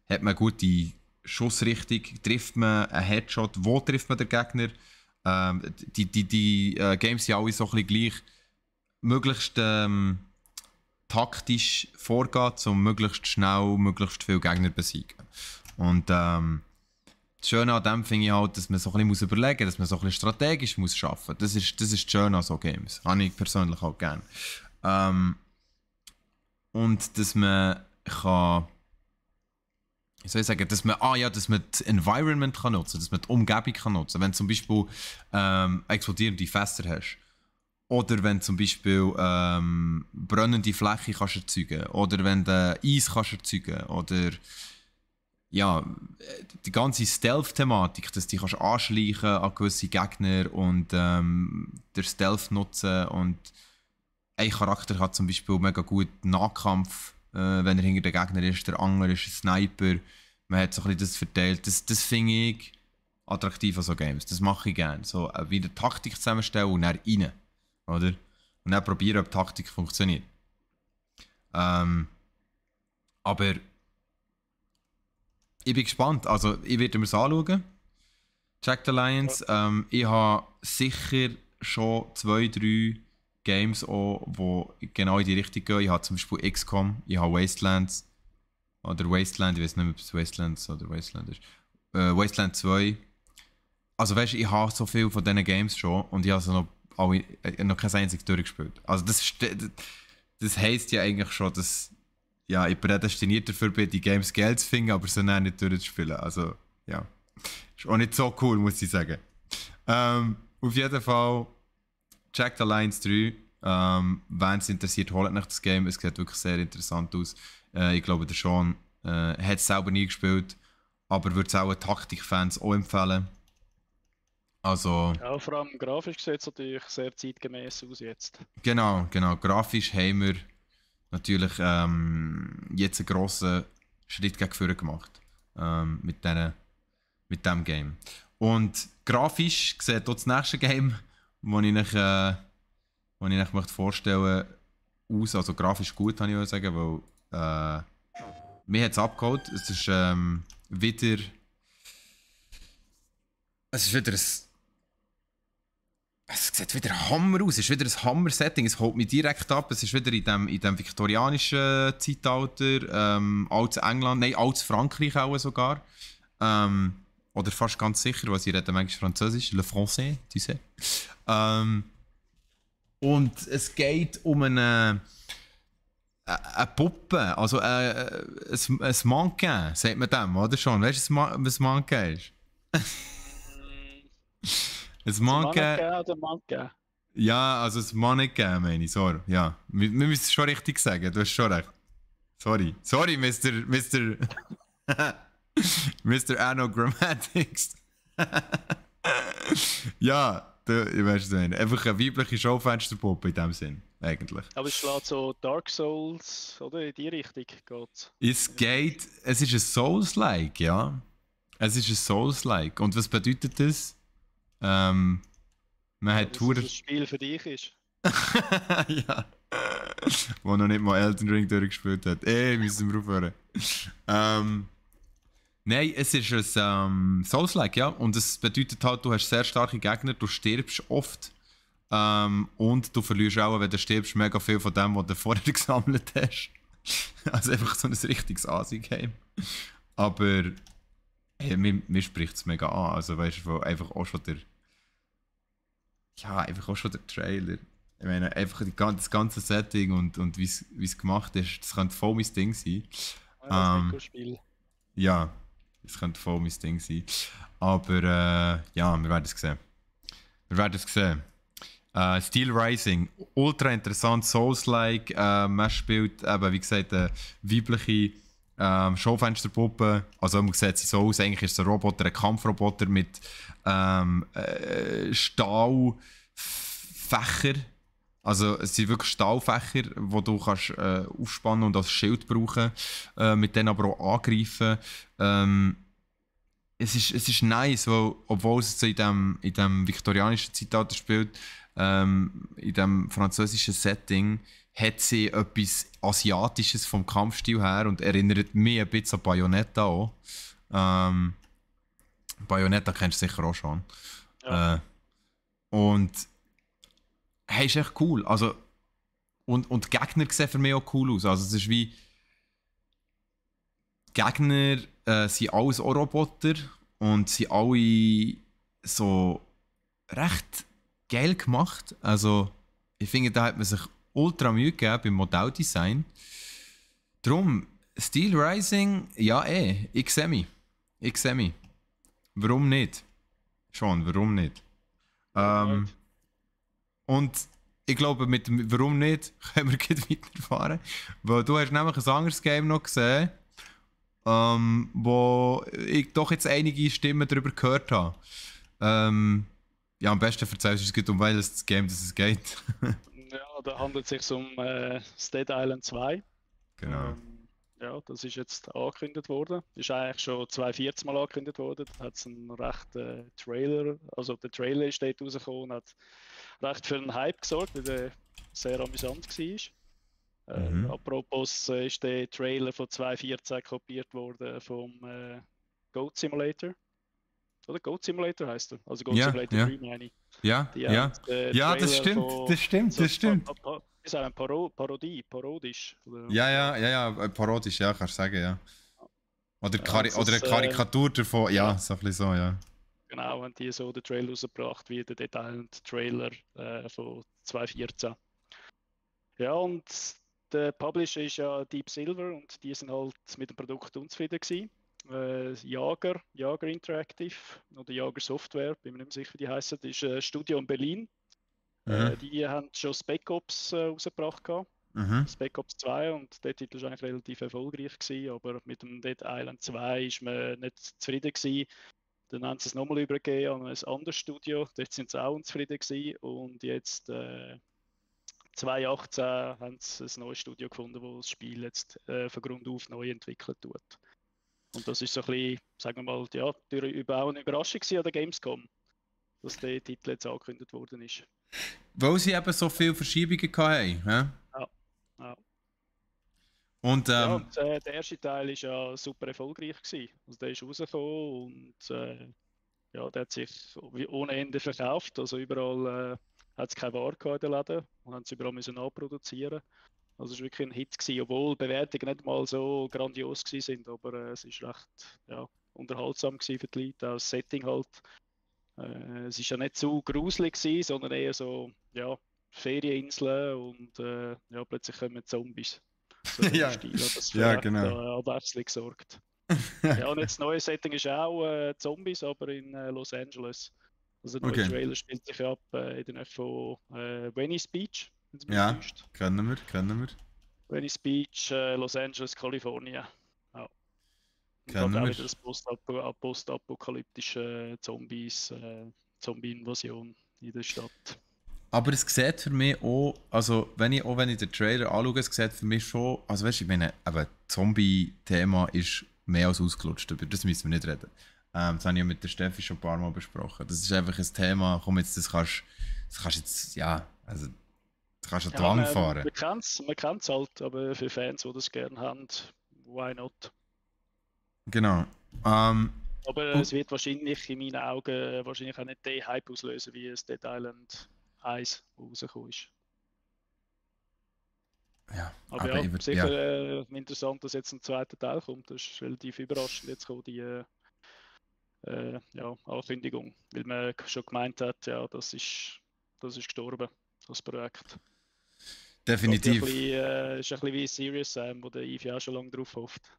hat man gute Schussrichtung, trifft man einen Headshot, wo trifft man den Gegner. Die Games sind alle so ein bisschen gleich. Möglichst taktisch vorgeht, um möglichst schnell möglichst viele Gegner zu besiegen. Und das Schöne an dem finde ich halt, dass man so ein bisschen überlegen muss, dass man so ein bisschen strategisch muss arbeiten muss. Das ist das Schöne an so Games. Habe ich persönlich auch gerne. Und dass man kann, wie soll ich sagen, dass man das Environment kann nutzen, dass man die Umgebung kann nutzen. Wenn du zum Beispiel explodierende Fässer hast. Oder wenn du zum Beispiel brennende Fläche kannst erzeugen. Oder wenn du Eis kannst erzeugen. Oder ja, die ganze Stealth-Thematik, dass du dich anschleichen an gewisse Gegner und der Stealth nutzen. Und ein Charakter hat zum Beispiel mega gut Nahkampf, wenn er hinter den Gegner ist. Der andere ist ein Sniper. Man hat so ein bisschen das verteilt. Das finde ich attraktiv an so Games. Das mache ich gerne. So wieder Taktik zusammenstellen und dann rein. Oder? Und dann probieren, ob die Taktik funktioniert. Aber ich bin gespannt. Also, ich werde mir es anschauen. Jagged Alliance. Ich habe sicher schon 2, 3 Games, die genau in die Richtung gehen. Ich habe zum Beispiel XCOM, ich habe Wastelands. Oder Wasteland, ich weiß nicht mehr, ob es Wastelands oder Wasteland ist. Wasteland 2. Also weißt du, ich habe so viel von diesen Games schon und ich habe noch kein einziges durchgespielt. Also das heisst ja eigentlich schon, dass ja, ich prädestiniert dafür bin, die Games Geld zu finden, aber sie dann nicht durchzuspielen. Also ja, ist auch nicht so cool, muss ich sagen. Auf jeden Fall Jagged Alliance 3. Wenn es interessiert, holt euch das Game. Es sieht wirklich sehr interessant aus. Ich glaube, der Sean hat es selber nie gespielt, aber würde es auch Taktikfans auch empfehlen. Also, Ja, vor allem grafisch sieht es natürlich sehr zeitgemäß aus jetzt. Genau. Grafisch haben wir natürlich jetzt einen grossen Schritt gegen vorne gemacht mit diesem Game. Und grafisch sieht auch das nächste Game, das ich euch möchte vorstellen aus. Also grafisch gut, kann ich sagen, weil mir hat es abgeholt. Es ist wieder es sieht wieder Hammer aus, es ist wieder ein Hammer-Setting, es holt mich direkt ab, es ist wieder in dem viktorianischen Zeitalter, altes England, nein, altes Frankreich auch sogar. Oder fast ganz sicher, weil sie reden manchmal Französisch, le français, tu sais. Und es geht um eine Puppe, also ein Mannequin, sagt man dem, oder schon? Weißt du, was Mannequin ist? Ein Mannequin oder Mannequin? Ja, also ein Mannequin meine ich, sorry. Ja, wir müssen es schon richtig sagen, du hast schon recht. Sorry, Mr. Mr. Anagrammatics. Ja, ich weiß es nicht. Einfach eine weibliche Schaufensterpuppe in dem Sinn, eigentlich. Aber es schlägt so Dark Souls, oder? In die Richtung geht's. Es ist ein Souls-like, ja. Es ist ein Souls-like. Und was bedeutet das? Man hat dass es ein Spiel für dich ist. Ja. Wo noch nicht mal Elden Ring durchgespielt hat. Müssen wir aufhören. Nein, es ist ein Souls-like, ja. Und es bedeutet halt, du hast sehr starke Gegner, du stirbst oft. Und du verlierst auch, wenn du stirbst, mega viel von dem, was du vorher gesammelt hast. Also einfach so ein richtiges Asi-Game. Aber hey, mir spricht es mega an. Also weißt du, einfach auch schon der. Ja, einfach auch schon der Trailer. Ich meine, einfach das ganze Setting und wie es gemacht ist, das könnte voll mein Ding sein. Ja, das Spiel. Ja, das könnte voll mein Ding sein. Aber ja, wir werden es sehen. Steel Rising, ultra interessant, Souls-like. Man spielt eben, wie gesagt, eine weibliche Schaufensterpuppe. Also man sieht sie so aus, eigentlich ist es ein Roboter, ein Kampfroboter mit Stahlfächer. Also es sind wirklich Stahlfächer, die du kannst aufspannen und als Schild brauchen, mit denen aber auch angreifen. Es ist nice, weil, obwohl es so in dem viktorianischen Zeitalter spielt, in dem französischen Setting, hat sie etwas Asiatisches vom Kampfstil her und erinnert mich ein bisschen an Bayonetta auch. Bayonetta kennst du sicher auch schon. Ja. Und hey, ist echt cool. Also, und die Gegner sehen für mich auch cool aus. Also es ist wie... Die Gegner sind alles auch Roboter und sind alle so recht geil gemacht. Also ich finde, da hat man sich ultra Mühe gegeben beim Modelldesign. Drum, Steel Rising, ja ich sehe mich. Ich sehe mich. Warum nicht? Schon, warum nicht? Und ich glaube, mit dem Warum nicht können wir gleich weiterfahren. Weil du hast nämlich ein anderes Game noch gesehen, wo ich doch jetzt einige Stimmen darüber gehört habe. Ja, am besten erzählst du es um welches Game es geht. Ja, da handelt es sich um Dead Island 2. Genau. Ja, das ist jetzt angekündigt worden. Ist eigentlich schon 2014 mal angekündigt worden. Da hat es einen rechten Trailer, also der Trailer ist dort rausgekommen und hat recht für einen Hype gesorgt, weil der sehr amüsant war. Apropos ist der Trailer von 2014 kopiert worden vom Goat Simulator. Oder Goat Simulator heißt er. Also Goat Simulator 3 meine ich. Ja, Die ja. Ja, das stimmt. Ist eine parodisch. Oder? Ja, parodisch, ja, kannst du sagen, ja. Oder, oder eine Karikatur davon, ja, so ein bisschen so, ja. Genau, haben die so den Trailer rausgebracht, wie der detaillierende Trailer von 2014. Ja, und der Publisher ist ja Deep Silver und die sind halt mit dem Produkt unzufrieden gewesen. Jager Interactive oder Jager Software, bin mir nicht mehr sicher, wie die heißen, das ist ein Studio in Berlin. Die haben schon Spec Ops rausgebracht gehabt. Spec Ops 2 und der Titel war eigentlich relativ erfolgreich gewesen, aber mit dem Dead Island 2 ist man nicht zufrieden gewesen. Dann haben sie es nochmal übergeben an ein anderes Studio, dort sind sie auch unzufrieden gewesen und jetzt 2018 haben sie ein neues Studio gefunden, das das Spiel jetzt von Grund auf neu entwickelt tut. Und das ist so ein bisschen, sagen wir mal, ja, auch eine Überraschung an der Gamescom, dass der Titel jetzt angekündigt worden ist. Weil sie eben so viele Verschiebungen hatten, ja? Ja. Und, der erste Teil war ja super erfolgreich gewesen. Also der ist rausgekommen und ja, der hat sich ohne Ende verkauft. Also überall hat es keine Ware in den Läden und haben es überall müssen nachproduzieren. Also es war wirklich ein Hit gewesen, obwohl die Bewertungen nicht mal so grandios sind, aber es ist recht unterhaltsam gewesen für die Leute, auch das Setting halt. Es ist ja nicht so gruselig gewesen, sondern eher so, ja, Ferieninseln und ja, plötzlich kommen Zombies. So ja. Stil, das ja, genau. Abwechslung sorgt. Ja, und jetzt das neue Setting ist auch Zombies, aber in Los Angeles. Also der neue Trailer spielt sich ab in der Nähe von Venice Beach. Ja, kennen wir. Venice Beach, Los Angeles, Kalifornien. Ja. Und kennen wir. Auch wieder das postapokalyptische Zombies, Zombie-Invasion in der Stadt. Aber es sieht für mich auch, also wenn ich den Trailer anschaue, es sieht für mich schon, also weißt du, ich meine, das Zombie-Thema ist mehr als ausgelutscht, über das müssen wir nicht reden. Das habe ich ja mit der Steffi schon ein paar Mal besprochen. Das ist einfach ein Thema, komm jetzt, das kannst jetzt, ja, also das kannst du an die Wand fahren. Man kennt es halt, aber für Fans, die das gerne haben, why not? Genau. Aber es wird wahrscheinlich in meinen Augen wahrscheinlich auch nicht den Hype auslösen, wie es Dead Island 1 rausgekommen ist. Ja, aber ja, sicher interessant, dass jetzt ein zweiter Teil kommt. Das ist relativ überraschend jetzt kommt die Ankündigung, weil man schon gemeint hat, ja, das ist gestorben, das Projekt. Definitiv. Ist ein bisschen wie Serious Sam, wo der Yves auch schon lange drauf hofft.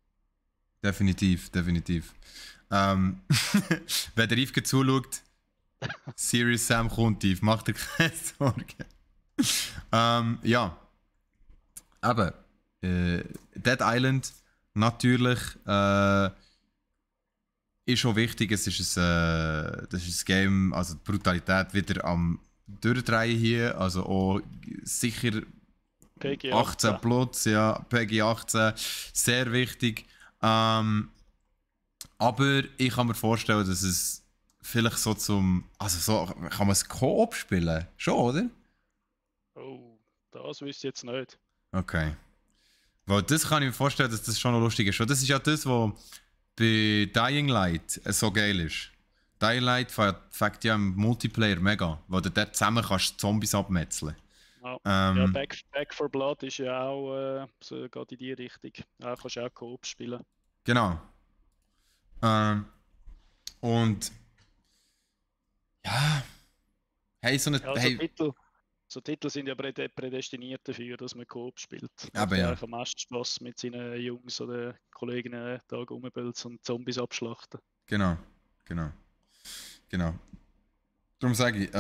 Definitiv. Wenn der Yves zuschaut, Serious Sam kommt, Yves, macht dir keine Sorgen. Ja. Aber Dead Island natürlich ist schon wichtig. Das ist ein Game, also die Brutalität wieder am Durchdrehen hier. Also auch sicher PG 18 plus, ja, PG 18, sehr wichtig. Aber ich kann mir vorstellen, dass es vielleicht so kann man es Koop spielen? Schon, oder? Oh, das wüsste ich jetzt nicht. Okay. Weil das kann ich mir vorstellen, dass das schon noch lustig ist. Und das ist ja das, was bei Dying Light so geil ist. Dying Light fängt ja im Multiplayer mega, weil du dort zusammen kannst Zombies abmetzeln. Ja, ja Ähm, Back 4 Blood ist ja auch so, geht in die Richtung. Ja, kannst du auch Coop spielen. genau. Ähm, und ja, hey, Ja, hey, so Titel sind ja prädestiniert dafür, dass man Coop spielt. Macht aber ja ja, eigentlich am meisten Spaß mit seinen Jungs oder Kolleginnen da rumbölzen und Zombies abschlachten. genau, genau, genau. Darum sage ich,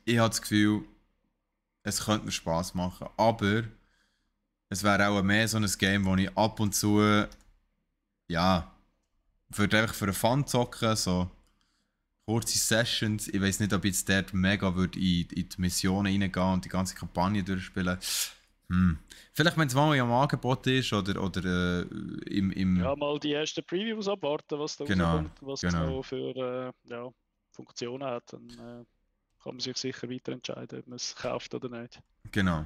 ich habe das Gefühl, es könnte mir Spaß machen, aber es wäre auch mehr so ein Game, wo ich ab und zu, ja, würde einfach für einen Fun zocken, so kurze Sessions. Ich weiß nicht, ob ich jetzt dort mega würde in die Missionen reingehen und die ganze Kampagne durchspielen. Hm. Vielleicht, wenn es mal im Angebot ist oder im. Ja, mal die ersten Previews abwarten, was da Genau, rauskommt, was es genau, noch für ja, Funktionen hat. Dann kann man sich sicher weiter entscheiden, ob man es kauft oder nicht. genau.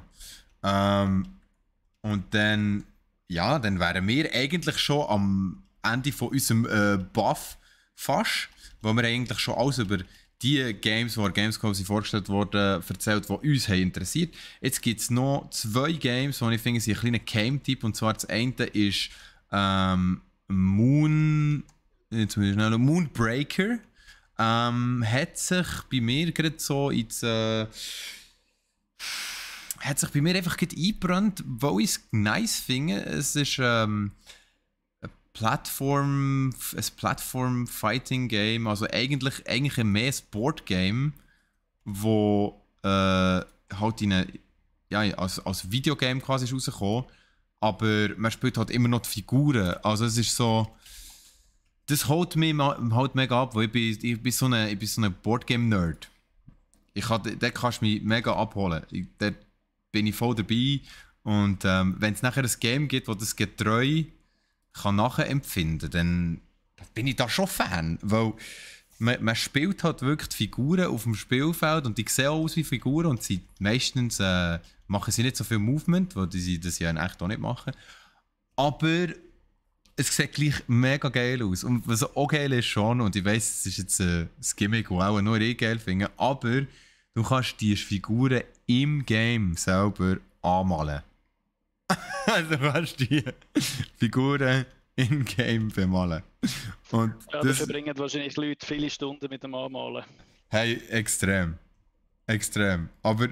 Ähm, und dann, ja, dann wären wir eigentlich schon am Ende von unserem Buff fast, wo wir eigentlich schon alles über die Games, die an Gamescom sind vorgestellt wurden, erzählt, die uns haben interessiert. Jetzt gibt es noch zwei Games, die ich finde, sind ein kleiner Game-Tipp. Und zwar das eine ist jetzt muss ich schnell, Moonbreaker. Hat sich bei mir gerade so ins hat sich bei mir einfach gerade eingebrannt, weil ich es nice finde. Es ist ein Plattform-Fighting-Game, also eigentlich ein mehr Sport-Game, wo halt ja, als Videogame quasi ist rausgekommen, aber man spielt halt immer noch die Figuren. Also es ist so, das holt mich halt mega ab, weil ich bin so ein Boardgame-Nerd. Dort kannst du mich mega abholen. Dort bin ich voll dabei. Und wenn es nachher ein Game gibt, das das getreu kann nachempfinden, dann bin ich da schon Fan. Weil man spielt halt wirklich die Figuren auf dem Spielfeld und die sehen auch aus wie Figuren und sie meistens machen sie nicht so viel Movement, weil sie das ja in echt auch nicht machen. Aber es sieht gleich mega geil aus. Und was auch geil ist schon, und ich weiss, es ist jetzt ein Gimmick, das auch nur ich geil finde, aber du kannst die Figuren im Game selber anmalen. Also du kannst die Figuren im Game bemalen. Und Ja, da das, verbringen wahrscheinlich Leute viele Stunden mit dem Anmalen. hey, extrem. Extrem. Aber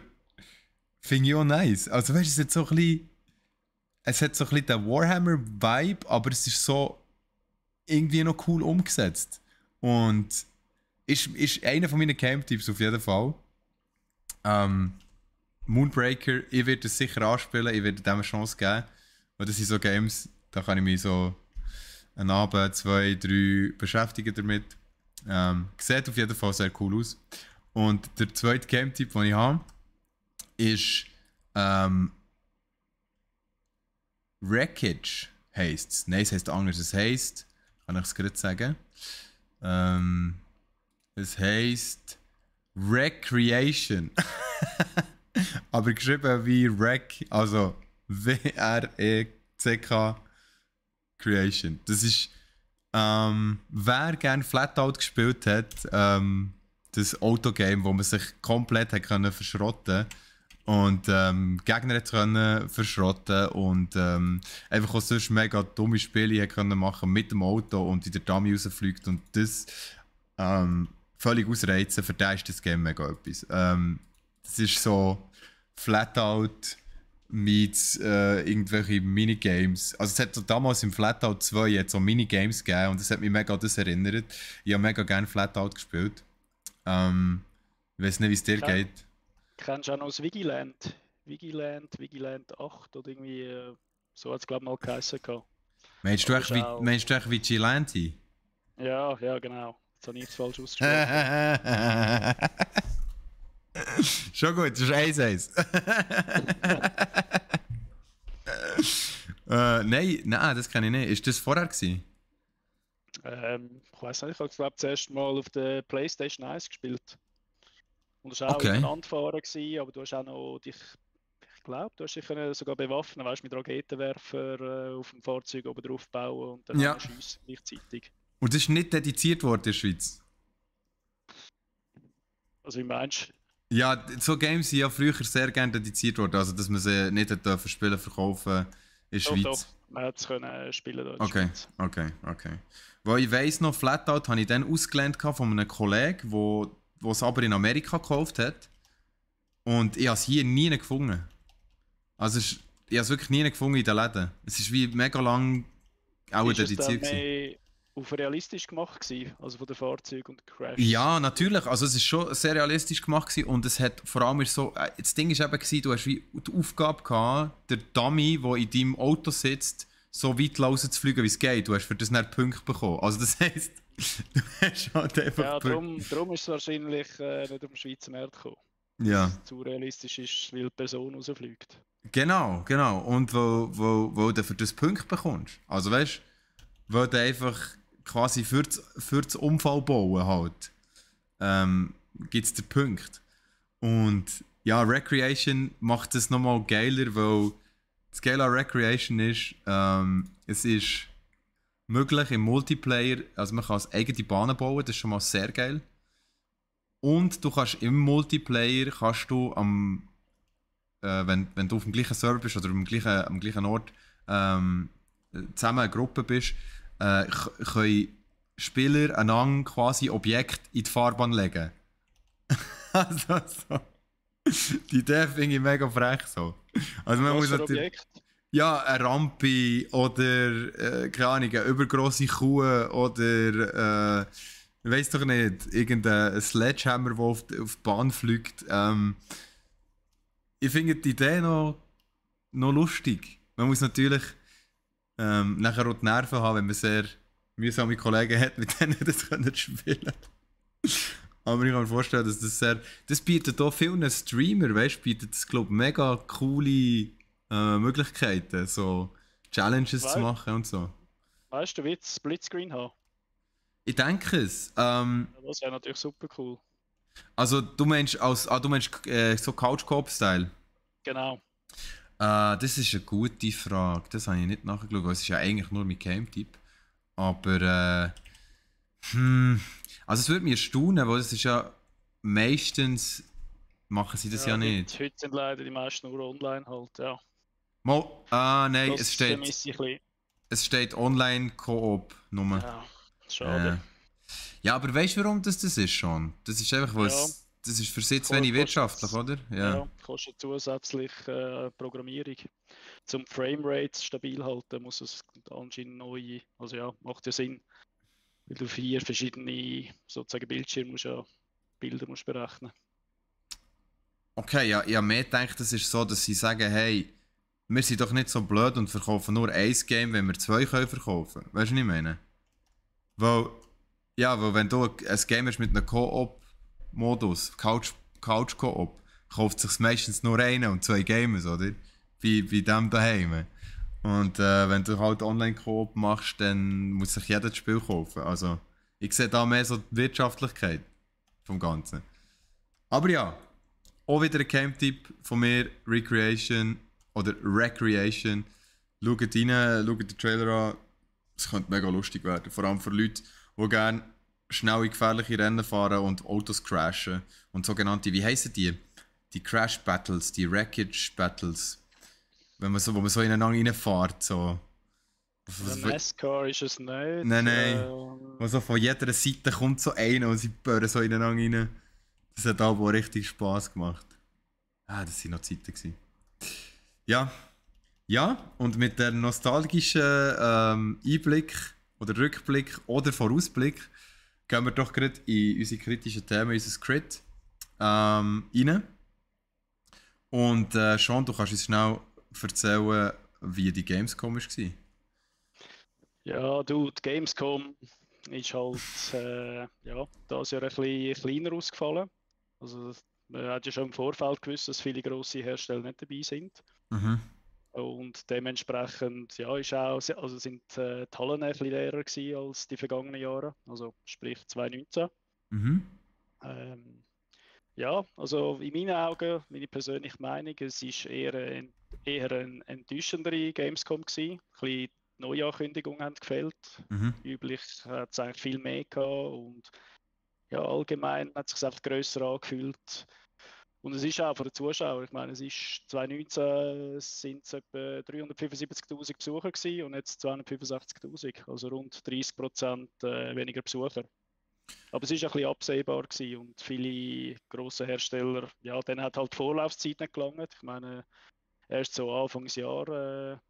finde ich auch nice. Also weißt du, es hat so ein bisschen, es hat so ein bisschen den Warhammer-Vibe, aber es ist so irgendwie noch cool umgesetzt. Und ist einer von meinen Game-Tipps auf jeden Fall. Ähm, Moonbreaker, ich werde es sicher anspielen, ich werde dem eine Chance geben. Weil das sind so Games, da kann ich mich so einen Abend, zwei, drei beschäftigen damit. Sieht auf jeden Fall sehr cool aus. Und der zweite Game-Tipp, den ich habe, ist Wreckage heisst es. Nein, es heisst anders. Es heisst, kann ich es gerade sagen, es heisst Recreation. Aber geschrieben wie Rec, also W-R-E-C-K Creation. Das ist, wer gerne Flatout gespielt hat, das Autogame, wo man sich komplett hat können verschrotten und Gegner hat können verschrotten und einfach auch sonst mega dumme Spiele hat können machen mit dem Auto und in der Dummy rausfliegt und das völlig ausreizen, für den ist das Game mega etwas. Das ist so Flatout meets irgendwelche Minigames. Also es hat damals im Flatout 2 jetzt so Minigames gegeben und das hat mich mega an das erinnert. Ich habe mega gerne Flatout gespielt. Ich weiß nicht, wie es dir Ken, geht. Kennst du auch noch das Vigiland? Vigiland 8 oder irgendwie so hat es glaube ich mal geheißen. Meinst du Das echt ist auch. Vigilante? Ja, ja, genau. Jetzt habe ich es falsch ausgesprochen. Schon gut, das ist 1-1. Nein, das kann ich nicht. Ist das vorher gewesen? Ich weiß nicht, ich habe es glaube zuerst mal auf der PlayStation 1 gespielt. Und das war auch Okay. ineinander fahren, gewesen, aber du hast auch noch dich, ich glaube, du hast dich können sogar bewaffnen, weißt, mit Raketenwerfer auf dem Fahrzeug oben drauf bauen und dann Ja. schiessen gleichzeitig. Und das ist nicht dediziert worden in der Schweiz. Also wie meinst du? Ja, so Games sind ja früher sehr gerne dediziert worden, also dass man sie nicht hat dürfen spielen, verkaufen in der Doch, doch, Schweiz. man hätte es können spielen da in der Okay, Schweiz. okay. Weil ich weiss noch, Flatout habe ich dann ausgelernt von einem Kollegen, der es aber in Amerika gekauft hat. Und ich habe es hier nie gefunden. Also ich habe es wirklich nie gefunden in den Läden. Es ist wie mega lang auch Ist es dann dediziert gewesen. mehr auf realistisch gemacht gewesen, also von den Fahrzeugen und Crashs? Ja, natürlich. Also es ist schon sehr realistisch gemacht gewesen und es hat vor allem so... das Ding ist eben gewesen, du hast wie die Aufgabe gehabt, der Dummy, der in deinem Auto sitzt, so weit rauszufliegen, wie es geht. Du hast für das nicht Punkte bekommen. Also das heisst, du hast halt einfach Ja, Punkte. darum ist es wahrscheinlich nicht auf den Schweizer Markt gekommen. Weil Ja, es zu realistisch ist, weil die Person rausfliegt. genau. Und wo du für das Punkte bekommst. Also weißt du, weil du einfach quasi für das Unfall bauen halt, gibt es den Punkt. Und ja, Recreation macht das nochmal geiler, weil das Geile an Recreation ist, es ist möglich im Multiplayer, also man kann eigene Bahnen bauen, das ist schon mal sehr geil. Und du kannst im Multiplayer, wenn du auf dem gleichen Server bist oder am gleichen Ort zusammen eine Gruppe bist, können Spieler einander quasi Objekte in die Fahrbahn legen. Also so. Die Idee finde ich mega frech so. Also man Was muss für natürlich... Objekt? Ja, eine Rampe oder, keine Ahnung, eine übergrosse Kuh oder, ich weiß doch nicht, irgendein Sledgehammer, der auf die Bahn fliegt. Ich finde die Idee noch lustig. Man muss natürlich nachher auch die Nerven haben, wenn man sehr mühsame Kollegen hat, mit denen das können spielen. Aber ich kann mir vorstellen, dass das bietet auch vielen Streamer, weißt du, bietet das, glaube ich, mega coole Möglichkeiten, so Challenges zu Wei machen und so. Weißt du, wird es Splitscreen haben? Ich denke es. Ja, das wäre natürlich super cool. Also du meinst so Couch-Coop-Style? Genau. Das ist eine gute Frage. Das habe ich nicht nachgeschaut, weil es ist ja eigentlich nur mein Game-Tipp. Aber also es würde mich erstaunen, weil es ist ja meistens machen sie das ja Ja, nicht. heute sind leider die meisten nur online halt, ja. Mal, nein, Das vermisse ich ein bisschen. es steht Online-Koop Nummer. Ja, Äh, schade. ja, aber weißt du, warum das ist schon? Das ist einfach, weil Ja, das ist für sie zu wenig wirtschaftlich, oder? Ja. ja, kostet zusätzlich Programmierung. Zum Framerate stabil halten muss es anscheinend neu, also ja, macht ja Sinn, weil du 4 verschiedene sozusagen Bildschirme musst ja Bilder musst berechnen. Okay, ja, ich habe mehr gedacht, das ist so, dass sie sagen, hey, wir sind doch nicht so blöd und verkaufen nur ein Game, wenn wir zwei können verkaufen. Weißt du, was ich meine? Weil, ja, weil wenn du ein Game hast mit einem Koop-Modus, Couch-Koop, kauft sich meistens nur einer und zwei Gamers, oder? Bei dem daheim. Und wenn du halt Online-Koop machst, dann muss sich jeder das Spiel kaufen. Also, ich sehe da mehr so die Wirtschaftlichkeit vom Ganzen. Aber ja, auch wieder ein Game-Tipp von mir, Recreation oder Recreation. Schaut rein, schaut den Trailer an. Es könnte mega lustig werden. Vor allem für Leute, die gerne schnell in gefährliche Rennen fahren und Autos crashen. Und sogenannte, wie heissen die? Die Crash Battles, die Wreckage Battles. Wo man so ineinander reinfährt. So. NASCAR ist es nicht. Nein. Wo so von jeder Seite kommt so einer und sie böhren so ineinander rein. Das hat aber richtig Spass gemacht. Ah, das waren noch Zeiten gewesen. Ja, und mit der nostalgischen Einblick oder Rückblick oder Vorausblick gehen wir doch gerade in unsere kritischen Themen, unser Crit rein. Und Sean, du kannst uns schnell erzählen, wie die Gamescom war. Ja, du, die Gamescom ist halt ja, dieses Jahr ein bisschen kleiner ausgefallen. Also man hat ja schon im Vorfeld gewusst, dass viele grosse Hersteller nicht dabei sind. Mhm. Und dementsprechend ja, also sind die Hallen ein bisschen leerer gewesen als die vergangenen Jahre, also sprich 2019. Mhm. Ja, also in meinen Augen, meine persönliche Meinung, es ist eher eine enttäuschendere Gamescom gewesen. Ein bisschen Neuankündigungen haben gefehlt. Mhm. Üblich hat es eigentlich viel mehr gehabt und ja, allgemein hat es sich einfach grösser angefühlt. Und es ist auch von den Zuschauern, ich meine, es ist 2019 sind es etwa 375.000 Besucher gewesen und jetzt 265.000, also rund 30% weniger Besucher. Aber es ist ein bisschen absehbar gewesen und viele grosse Hersteller, ja, denen hat halt die Vorlaufzeit nicht gelangt. Ich meine, erst so Anfangsjahr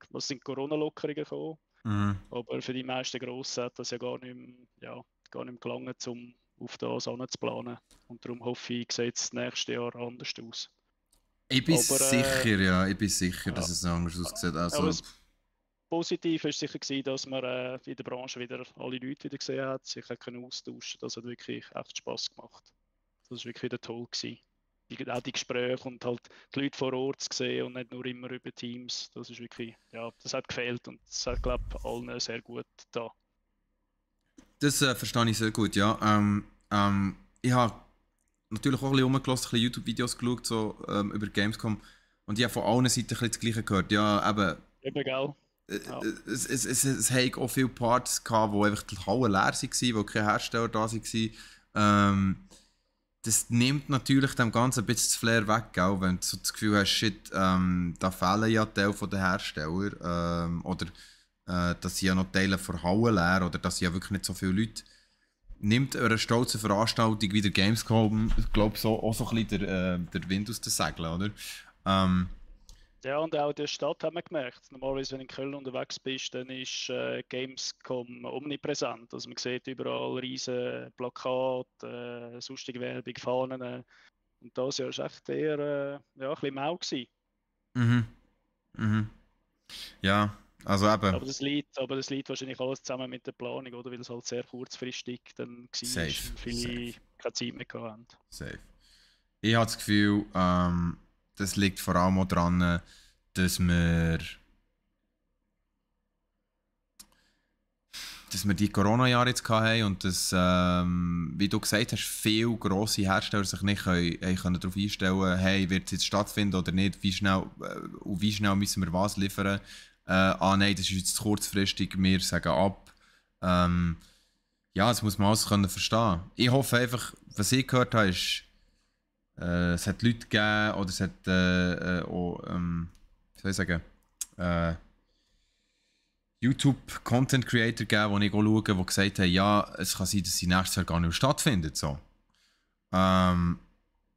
was sind Corona-Lockerungen gekommen, Mhm. aber für die meisten Grossen hat das ja gar nicht mehr gelangt, um auf das anzuplanen. Und darum hoffe ich, sieht es nächstes Jahr anders aus. Ich bin Aber, sicher, ja, ich bin sicher, ja, dass es anders aussieht. aber Also, das Positive war sicher gewesen, dass man in der Branche wieder alle Leute wieder gesehen hat, sich hat können austauschen. Das hat wirklich echt Spass gemacht. Das war wirklich wieder toll gewesen. Auch die Gespräche und halt die Leute vor Ort zu sehen und nicht nur immer über Teams. Das ist wirklich, ja, das hat gefehlt und das hat, glaube ich, allen sehr gut da. das verstehe ich sehr gut, ja. Ich habe natürlich auch ein bisschen rumgelassen, ein bisschen YouTube-Videos geschaut, so, über Gamescom. Und ich habe von allen Seiten ein bisschen das Gleiche gehört. Ja, eben, Eben, gell? äh, Ja. es hat auch viele Parts gehabt, wo einfach die Hallen leer waren, wo keine Hersteller da waren. Das nimmt natürlich dem Ganzen ein bisschen das Flair weg, gell? Wenn du so das Gefühl hast, shit, da fehlen ja Teile der Hersteller. Oder dass sie ja noch Teile von Hallen leer oder dass sie ja wirklich nicht so viele Leute. Nimmt einer stolzen Veranstaltung wie der Gamescom, glaube ich, so, auch so ein bisschen der Wind aus den Segeln, oder? Ähm, Ja, und auch in der Stadt haben wir gemerkt. Normalerweise, wenn du in Köln unterwegs bist, dann ist Gamescom omnipräsent. Also man sieht überall riesige Plakate, sonstige Werbung, Fahnen. Und das Jahr war echt eher ja, ein bisschen mau gewesen. mhm, mhm. Ja, also eben, Aber das liegt wahrscheinlich alles zusammen mit der Planung, oder? Weil es halt sehr kurzfristig dann war safe, und viele safe, keine Zeit mehr hatten. safe. Ich habe das Gefühl, das liegt vor allem auch daran, dass wir, dass wir die Corona-Jahre jetzt hatten und dass, wie du gesagt hast, viele grosse Hersteller sich nicht können darauf einstellen können, hey, wird es jetzt stattfinden oder nicht, und wie schnell müssen wir was liefern. Nein, das ist jetzt zu kurzfristig, wir sagen ab. Ähm, ja, das muss man alles können verstehen. Ich hoffe einfach, was ich gehört habe, ist, es hat Leute gegeben, oder es hat auch, wie soll ich sagen, äh, YouTube-Content-Creator gegeben, die ich auch schaue, die gesagt haben, ja, es kann sein, dass sie nächstes Jahr gar nicht mehr stattfindet. So. Ähm,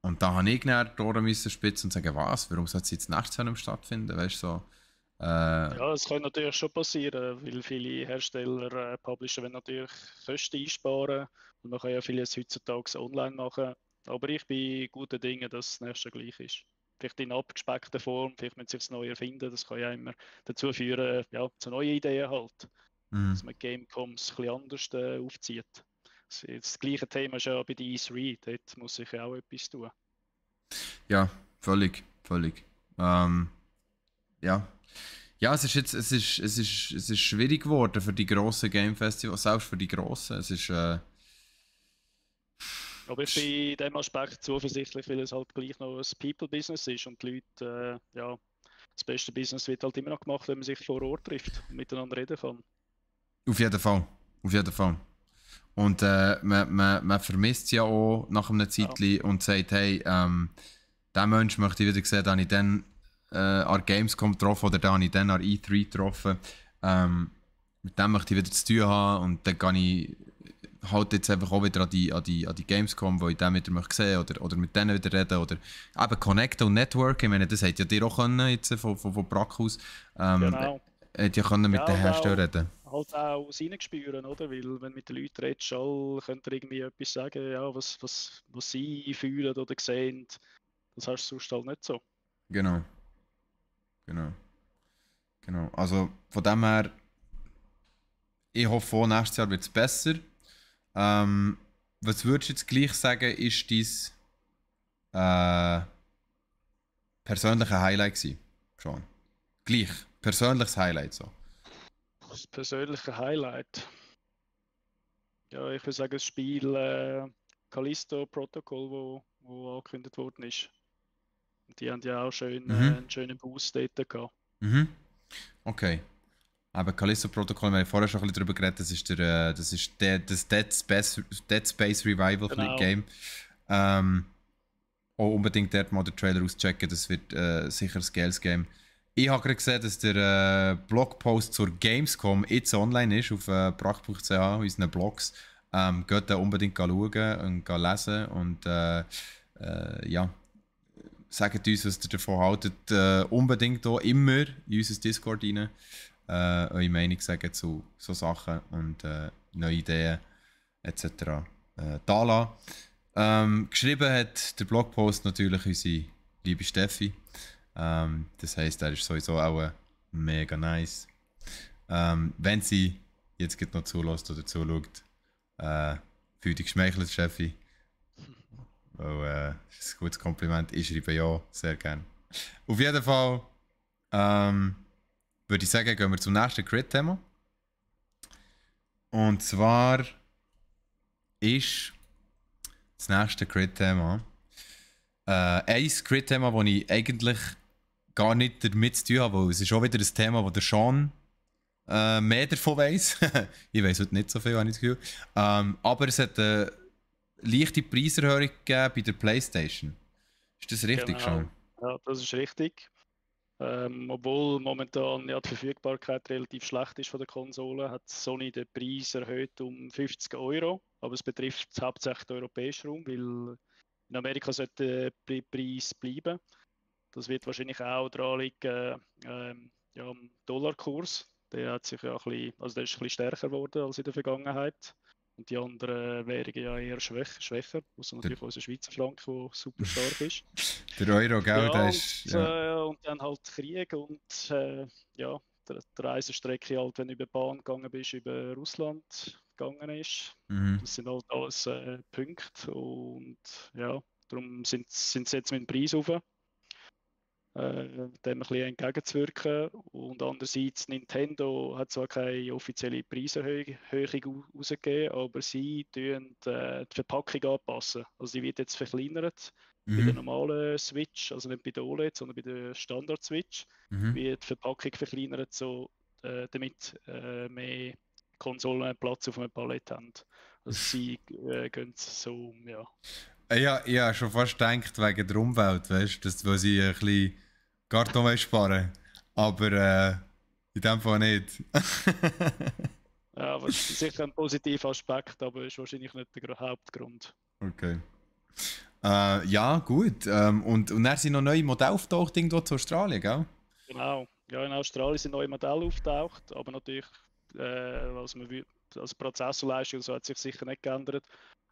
und da habe ich dann die Ohren müssen spitzen und sagen, was, warum soll es jetzt nächstes Jahr nicht mehr stattfinden? Weißt du, so. Ja, es kann natürlich schon passieren, weil viele Hersteller, Publisher wollen natürlich Kosten einsparen und man kann ja vieles heutzutage online machen. Aber ich bin guter Dinge, dass das nächste gleich ist. Vielleicht in abgespeckter Form, vielleicht müssen sie es neu erfinden. Das kann ja immer dazu führen, ja, zu neuen Ideen halt. Mhm. Dass man Gamecoms ein bisschen anders aufzieht. Das gleiche Thema ist ja bei der E3, dort muss sich ja auch etwas tun. Ja, völlig, völlig. Ja. Ja, es ist jetzt, es ist schwierig geworden für die grossen Game Festivals, selbst für die grossen. Es ist, Aber ich bin in dem Aspekt zuversichtlich, weil es halt gleich noch ein People-Business ist und die Leute, ja, das beste Business wird halt immer noch gemacht, wenn man sich vor Ort trifft und miteinander reden kann. auf jeden Fall. Auf jeden Fall. Und man vermisst es ja auch nach einem Ja, Zeitchen und sagt, hey, den Mensch möchte ich wieder sehen, den habe ich dann an Gamescom getroffen oder den habe ich dann an E3 getroffen. Mit dem möchte ich wieder zu tun haben und dann kann ich halt jetzt einfach auch wieder an die Gamescom, wo ich den wieder möchte sehen oder mit denen wieder reden oder eben connecten und networken. Ich meine, das hätte ja dir auch können, jetzt von Brack aus. genau. Hätte ja können mit Ja, den und Herstellern auch reden. halt auch das Reinspüren, oder? Weil wenn du mit den Leuten redest, alle können dir irgendwie etwas sagen, ja, was sie fühlen oder sehen. Das hast du sonst halt nicht so. Genau, genau, genau. Also von dem her, ich hoffe auch, nächstes Jahr wird es besser. Ähm, was würdest du jetzt gleich sagen, ist dein persönliche Highlight gewesen? Schon. Gleich. Persönliches Highlight so. Das persönliche Highlight. Ja, ich würde sagen, das Spiel Callisto Protocol, wo angekündigt worden ist. Die haben ja auch schön, Mhm. einen schönen Boost dort gehabt. Mhm. Okay. Aber Callisto-Protokoll, wir haben vorher schon ein bisschen darüber geredet, das Dead Space Revival Genau. Game. Auch unbedingt dort mal den Trailer auschecken, das wird sicher ein geiles Game. Ich habe gerade gesehen, dass der Blogpost zur Gamescom jetzt online ist auf brach.ch, unseren Blogs. Geht da unbedingt schauen und lesen und ja, sagt uns, was ihr davon haltet. Unbedingt auch immer in unser Discord rein. Eure Meinung sagen zu so Sachen und neue Ideen etc. Da lassen. Geschrieben hat der Blogpost natürlich unsere liebe Steffi. Das heisst, er ist sowieso auch mega nice. Wenn sie jetzt noch zulässt oder zuschaut, fühl dich geschmeichelt, Steffi. Weil das ist ein gutes Kompliment. Ich schreibe ja sehr gerne. Auf jeden Fall würde ich sagen, gehen wir zum nächsten Crit-Thema. Und zwar ist das nächste Crit-Thema ein Crit-Thema, das ich eigentlich gar nicht damit zu tun habe, weil es ist auch wieder ein Thema, wo der Sean mehr davon weiss. Ich weiss heute nicht so viel, habe ich das Gefühl. Aber es hat eine leichte Preiserhöhung gegeben bei der PlayStation. Ist das richtig, Genau. Sean? Ja, das ist richtig. Obwohl momentan ja die Verfügbarkeit relativ schlecht ist von der Konsole, hat Sony den Preis erhöht um 50 €. Aber es betrifft hauptsächlich den europäischen Raum, weil in Amerika sollte der Preis bleiben. Das wird wahrscheinlich auch daran liegen, ja, am Dollarkurs. Der hat sich ja ein bisschen, also der ist ein bisschen stärker geworden als in der Vergangenheit. Und die anderen Währungen ja eher schwächer, außer natürlich unser Schweizer Franken, der super stark ist. Der Euro, gell? Ja, Der ist, und dann halt Krieg und ja, die Reisestrecke halt, wenn du über die Bahn gegangen bist, über Russland gegangen ist. Mhm. Das sind halt alles Punkte und ja, darum sind sie jetzt mit dem Preis rauf, dem ein bisschen entgegenzuwirken. Und andererseits, Nintendo hat zwar keine offizielle Preiserhöhung rausgegeben, aber sie tun die Verpackung anpassen. Also die wird jetzt verkleinert. Bei der normalen Switch, also nicht bei der OLED, sondern bei der Standard-Switch, wird die Verpackung verkleinert, so, damit mehr Konsolen Platz auf einem Palett haben. Also sie gehen so um, ja. Ja, ich habe schon fast gedacht, wegen der Umwelt, weißt du, weil sie ein bisschen Karton sparen. Aber in dem Fall nicht. Ja, aber es ist sicher ein positiver Aspekt, aber ist wahrscheinlich nicht der Hauptgrund. Okay. Ja, gut. Und dann sind noch neue Modelle auftaucht irgendwo zu Australien, gell? Genau. Ja, in Australien sind neue Modelle auftaucht, aber natürlich, also Prozessorleistung so hat sich sicher nicht geändert,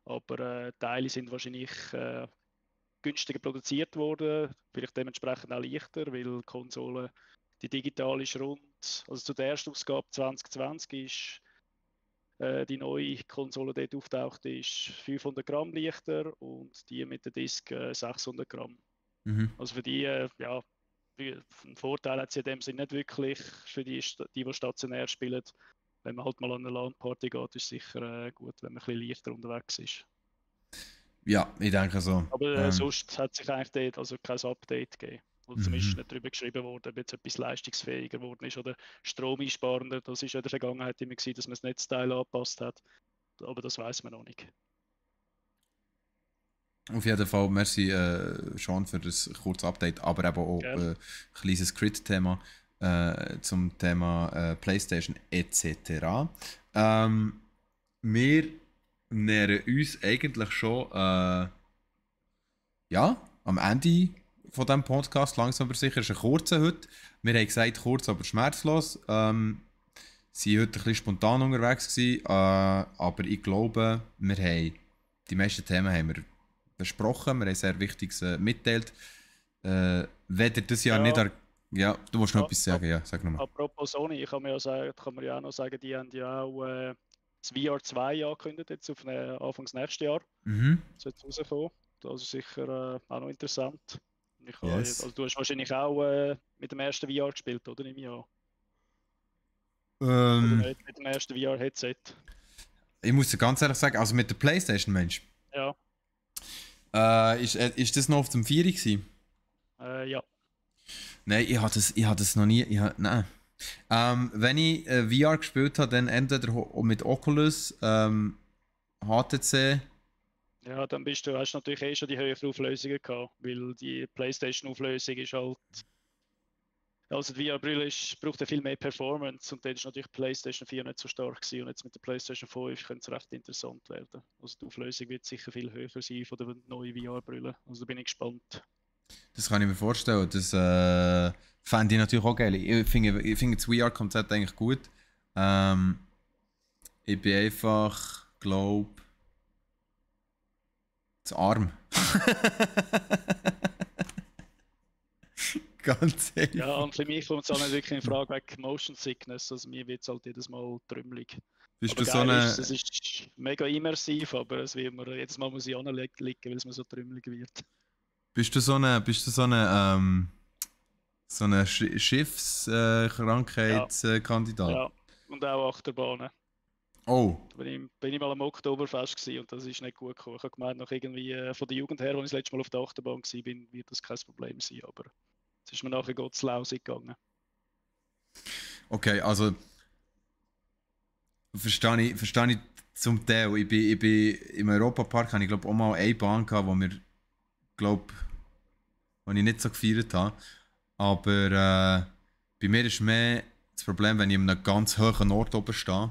aber Teile sind wahrscheinlich günstiger produziert worden, vielleicht dementsprechend auch leichter, weil die Konsole, die digitale ist also zu der ersten Ausgabe 2020 ist die neue Konsole dort auftaucht, ist 500 Gramm leichter und die mit der Disk 600 Gramm. Mhm. Also für die, ja, einen Vorteil hat sie in dem Sinne nicht wirklich für die stationär spielen. Wenn man halt mal an eine LAN-Party geht, ist es sicher gut, wenn man ein bisschen leichter unterwegs ist. Ja, ich denke so. Aber sonst hat sich eigentlich dort also kein Update gegeben. Oder zumindest nicht darüber geschrieben worden, ob jetzt etwas leistungsfähiger geworden ist oder stromeinsparender. Das ist ja in der Vergangenheit immer gewesen, dass man das Netzteil angepasst hat. Aber das weiß man noch nicht. Auf jeden Fall, merci Sean für das kurze Update, aber eben auch ein kleines Crit-Thema zum Thema PlayStation etc. Wir nähern uns eigentlich schon ja, am Ende von diesem Podcast, langsam aber sicher. Es ist ein kurzer heute. Wir haben gesagt, kurz aber schmerzlos. Sie waren heute ein bisschen spontan unterwegs gewesen, aber ich glaube, wir haben die meisten Themen haben wir besprochen. Wir haben sehr Wichtiges mitteilt. Wenn ihr das Jahr nicht... Ja, du musst noch etwas sagen, ja, sag nochmal. Apropos Sony, kann man ja auch noch sagen, die haben ja auch das VR 2 angekündigt, jetzt auf Anfangs nächstes Jahr. Das wird rauskommen. Das ist sicher auch noch interessant. Also du hast wahrscheinlich auch mit dem ersten VR gespielt, oder? Im Jahr? Oder nicht mit dem ersten VR-Headset? Ich muss dir ganz ehrlich sagen, also mit der PlayStation, Mensch. Ja. Ist das noch auf dem 4 gewesen? Ja. Nein, ich habe das noch nie. Nein. Wenn ich VR gespielt habe, dann entweder mit Oculus, HTC. Ja, dann hast du natürlich schon die höheren Auflösungen gehabt, weil die PlayStation-Auflösung ist halt. Also die VR-Brille braucht ja viel mehr Performance und dann ist natürlich die PlayStation 4 nicht so stark gewesen und jetzt mit der PlayStation 5 könnte es recht interessant werden. Also die Auflösung wird sicher viel höher sein von der neuen VR-Brille. Also da bin ich gespannt. Das kann ich mir vorstellen. Das fände ich natürlich auch geil. Ich finde das VR-Konzept eigentlich gut. Ich bin einfach, glaube zu arm. Ganz ehrlich. Ja, und für mich kommt es auch nicht wirklich in Frage wegen Motion Sickness. Also mir wird es halt jedes Mal trümmelig. Bist Aber du so geil eine. ist, es ist mega immersiv, aber es wird mir, jedes Mal muss ich anlegen, weil es mir so trümmelig wird. So eine Schiffskrankheitskandidat? Ja, und auch Achterbahnen. Oh. Da bin ich mal am Oktoberfest gewesen und das ist nicht gut gekommen. Ich habe gemeint, noch irgendwie von der Jugend her, als ich das letzte Mal auf der Achterbahn war, wird das kein Problem sein, aber es ist mir nachher gottslausig gegangen. Okay, also verstehe ich zum Teil. Ich bin im Europapark, habe ich glaube auch mal eine Bahn gehabt, wo ich nicht so gefeiert habe. Aber bei mir ist mehr das Problem, wenn ich an einem ganz hohen Ort oben stehe.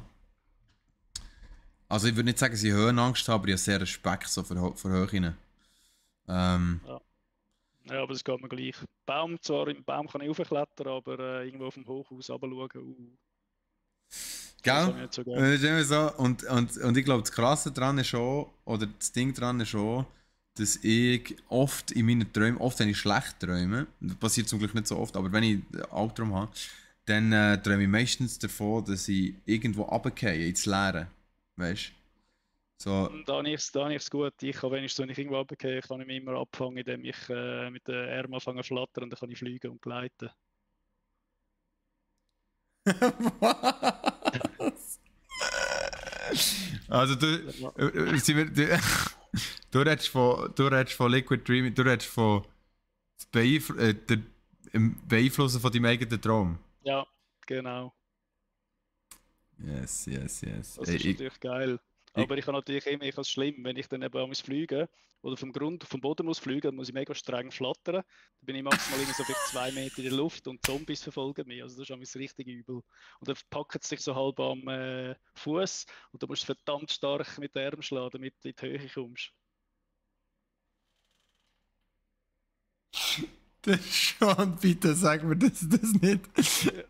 Also ich würde nicht sagen, dass ich Höhenangst habe, aber ich habe sehr Respekt so vor Höhen. Ja, aber es geht mir gleich. Zwar im Baum kann ich raufklettern, aber irgendwo auf dem Hochhaus runterschauen, das habe Gell? ich nicht so Das gerne. ist immer so. Und ich glaube, das Krasse dran ist schon, oder das Ding dran ist schon, dass ich oft in meinen Träumen, oft wenn ich schlecht träume, das passiert zum Glück nicht so oft, aber wenn ich einen Albtraum habe, dann träume ich meistens davon, dass ich irgendwo runtergehe, ins Leere. Weißt du? So. Und da habe ich es gut. Ich kann wenigstens, wenn ich irgendwo runtergehe, kann ich mich immer abfangen, indem ich mit den Armen anfange zu flattern und dann kann ich fliegen und gleiten. Was? Also du redest von Liquid Dreaming, du redest von der Beeinflussen von deinem eigenen Traum. Ja, genau. Yes. Das ist natürlich geil. ich, Aber ich habe natürlich immer, ich habe es schlimm, wenn ich dann eben am fliegen oder vom Boden muss fliegen, dann muss ich mega streng flattern. Dann bin ich maximal irgendwie so vielleicht 2 Meter in der Luft und Zombies verfolgen mich. Also das ist alles richtig übel. Und dann packt es dich so halb am Fuß und du musst verdammt stark mit den Armen schlagen, damit du in die Höhe kommst. das schon, bitte sag mir das nicht.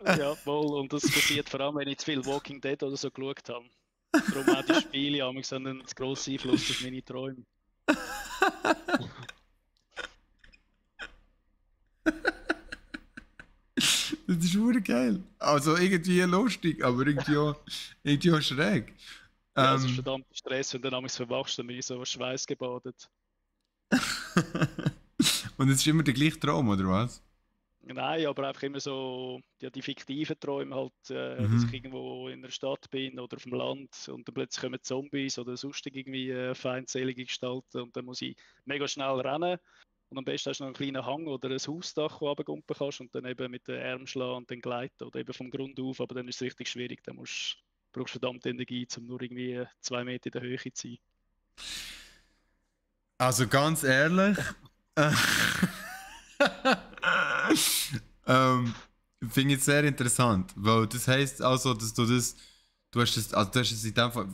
Ja, voll. Und das passiert vor allem, wenn ich zu viel Walking Dead oder so geschaut habe. Darum auch die Spiele haben einen grossen Einfluss auf meine Träume. Das ist wirklich geil. Also irgendwie lustig, aber irgendwie auch schräg. Ja, es ist verdammt Stress, wenn du dann verwachst, dann bin ich so schweißgebadet. Und es ist immer der gleiche Traum, oder was? Nein, aber einfach immer so ja, die fiktiven Träume halt, dass ich Mhm. irgendwo in einer Stadt bin oder auf dem Land und dann plötzlich kommen Zombies oder sonst irgendwie feindselige Gestalten und dann muss ich mega schnell rennen und am besten hast du noch einen kleinen Hang oder ein Hausdach, wo du runtergumpen kannst und dann eben mit den Armen schlagen und dann gleiten oder eben vom Grund auf, aber dann ist es richtig schwierig, dann brauchst du verdammt Energie, um nur irgendwie 2 Meter in der Höhe zu sein. Also ganz ehrlich, äh, finde ich sehr interessant, weil das heisst also, dass du hast es in dem Fall,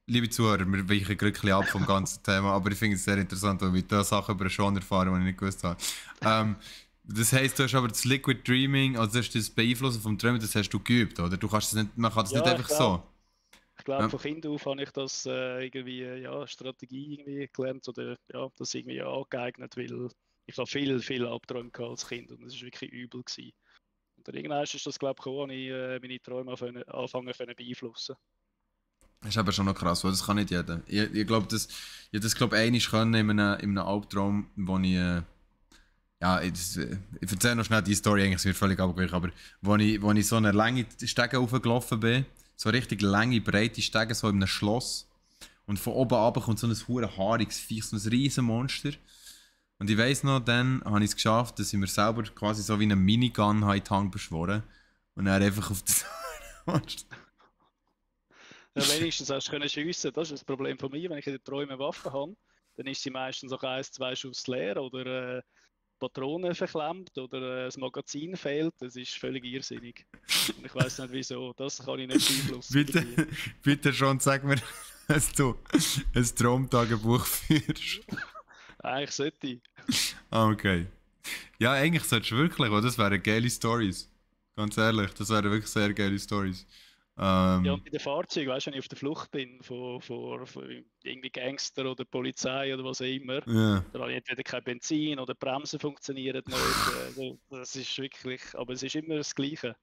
liebe Zuhörer, wir weichen gerade ein bisschen ab vom ganzen Thema, aber ich finde es sehr interessant, weil ich da Sachen über schon erfahren, die ich nicht gewusst habe. Das heisst, du hast aber das Liquid Dreaming, also das Beeinflussen vom Träumen, das hast du geübt, oder? Du kannst das nicht, man kann das nicht Ja, einfach so. ich glaube, Ja. von Kind auf habe ich das irgendwie, ja, Strategie irgendwie gelernt oder ja, das irgendwie angeeignet, weil ich habe viel Albträume gehabt als Kind und das war wirklich übel gewesen. Und dann irgendwann ist das, glaube ich, gekommen, als ich meine Träume anfangen können beeinflussen. Das ist aber schon noch krass, weil das kann nicht jeder. Ich glaube, ich das glaube einmal können in einem Albtraum, wo ich ja, ich erzähle noch schnell die Story, eigentlich ist mir völlig abgeglichen, aber wo ich so eine lange Stege hochgelaufen bin, so richtig lange, breite Stege, so in einem Schloss, und von oben runter kommt so ein hure haariges Viech, so ein riesen Monster. Und ich weiss noch, dann habe ich es geschafft, dass ich mir selber quasi so wie einen Minigun in die Hand beschworen. und dann einfach auf das Ja, wenigstens hast du können schiessen. Das ist das Problem von mir. Wenn ich in den Träumen Waffen habe, dann ist sie meistens auch 1, 2 Schuss leer oder Patronen verklemmt oder das Magazin fehlt. Das ist völlig irrsinnig. Und ich weiß nicht wieso. Das kann ich nicht beeinflussen. bitte, bitte schon, sag mir, dass du ein Traumtagebuch führst. Eigentlich sollte ich. Ah, okay. Ja, eigentlich solltest du wirklich, oder? Das wären geile Stories. Ganz ehrlich, das wären wirklich sehr geile Stories. Ja, und bei den Fahrzeugen, weißt du, wenn ich auf der Flucht bin von irgendwie Gangster oder Polizei oder was auch immer, Ja. dann habe ich entweder kein Benzin oder die Bremsen funktionieren nicht. Das ist wirklich, aber es ist immer das Gleiche.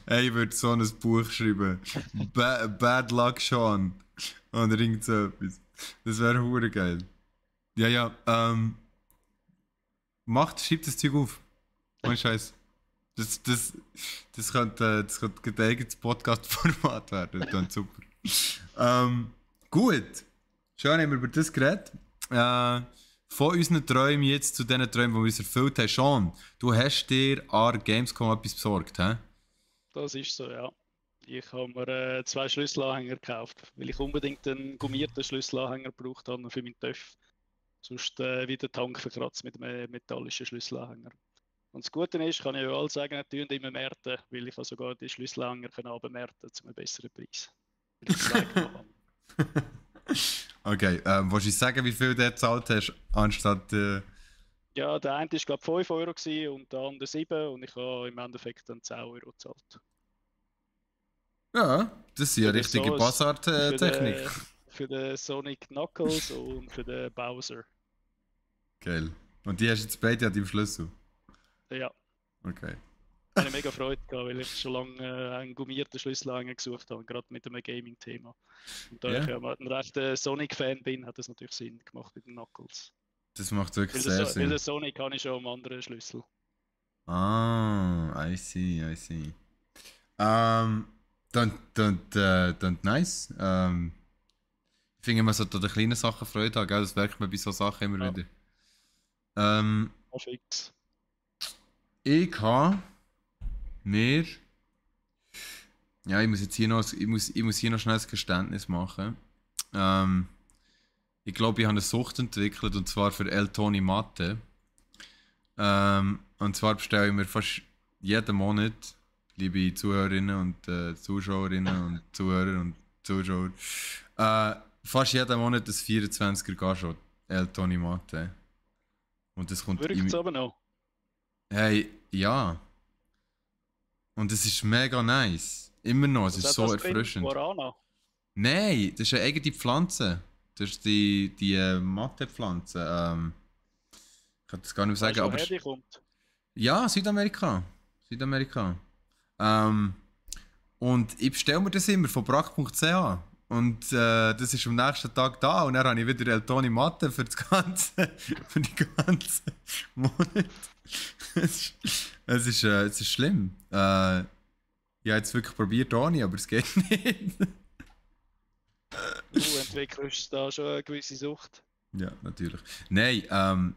Hey, ich würde so ein Buch schreiben. Bad Luck Sean. Oder irgend so etwas. Das wäre hure geil. Ja, ja, schreibt das Zeug auf. Ohne Scheiß. Das könnte ein eigenes Podcast-Format werden. Das klingt super. Gut. Schön haben wir über das geredet. Von unseren Träumen jetzt zu den Träumen, die wir uns erfüllt haben. Sean, du hast dir an Gamescom etwas besorgt, hä? Das ist so, ja. Ich habe mir 2 Schlüsselanhänger gekauft, weil ich unbedingt einen gummierten Schlüsselanhänger gebraucht habe für meinen TÜV. Sonst wird der Tank verkratzt mit einem metallischen Schlüsselanhänger. Und das Gute ist, kann ich ja alle sagen, natürlich immer märten, weil ich sogar die Schlüsselanhänger abmärten zu einem besseren Preis. Weil ich 2 genommen habe. Okay, willst du sagen, wie viel du gezahlt hast, anstatt. Ja, der eine war glaube ich 5 Euro gewesen und der andere 7 und ich habe im Endeffekt dann 10 Euro gezahlt. Ja, das ist ja Für den richtige So- Bazar-Technik. für den Sonic Knuckles und für den Bowser. Geil. Und die hast du jetzt beide an deinem Schlüssel? Ja, Okay. habe ich mega Freude gehabt, weil ich schon lange einen gummierten Schlüsselanhänger gesucht habe, gerade mit einem Gaming-Thema. Und da Ja, ich ja ein rechter Sonic-Fan bin, hat das natürlich Sinn gemacht mit den Knuckles. das macht wirklich Weil sehr weil Sinn. den Sonic habe ich schon am anderen Schlüssel. Ah, I see, I see. Don't nice. Ich finde, man sollte an den kleinen Sachen Freude haben, gell? Das merkt man bei so Sachen immer Ja, wieder. Ähm, fix. ich habe mir. Ja, ich muss hier noch schnell ein Geständnis machen. Ähm, ich glaube, ich habe eine Sucht entwickelt und zwar für El Toni Matte. Und zwar bestelle ich mir fast jeden Monat, liebe Zuhörerinnen und Zuschauerinnen und Zuhörer und Zuschauer, fast jeden Monat das 24er Gashot El Toni Matte. Und das kommt Wirkt es aber noch. Hey, ja. Und es ist mega nice. Immer noch, es Was ist hat so das drin? erfrischend. Guarana. Nein, das ist eine eigene Pflanze. Das ist die Matte-Pflanze. Ich kann das gar nicht mehr Weißt sagen, du, aber woher die kommt? ja, Südamerika. Südamerika. Ähm, und ich bestelle mir das immer von brack.ch. Und das ist am nächsten Tag da und dann habe ich wieder El Toni Matte für für die ganze Monat. Es ist schlimm. Ich habe jetzt wirklich probiert ohne, aber es geht nicht. Du entwickelst da schon eine gewisse Sucht. Ja, natürlich. Nein,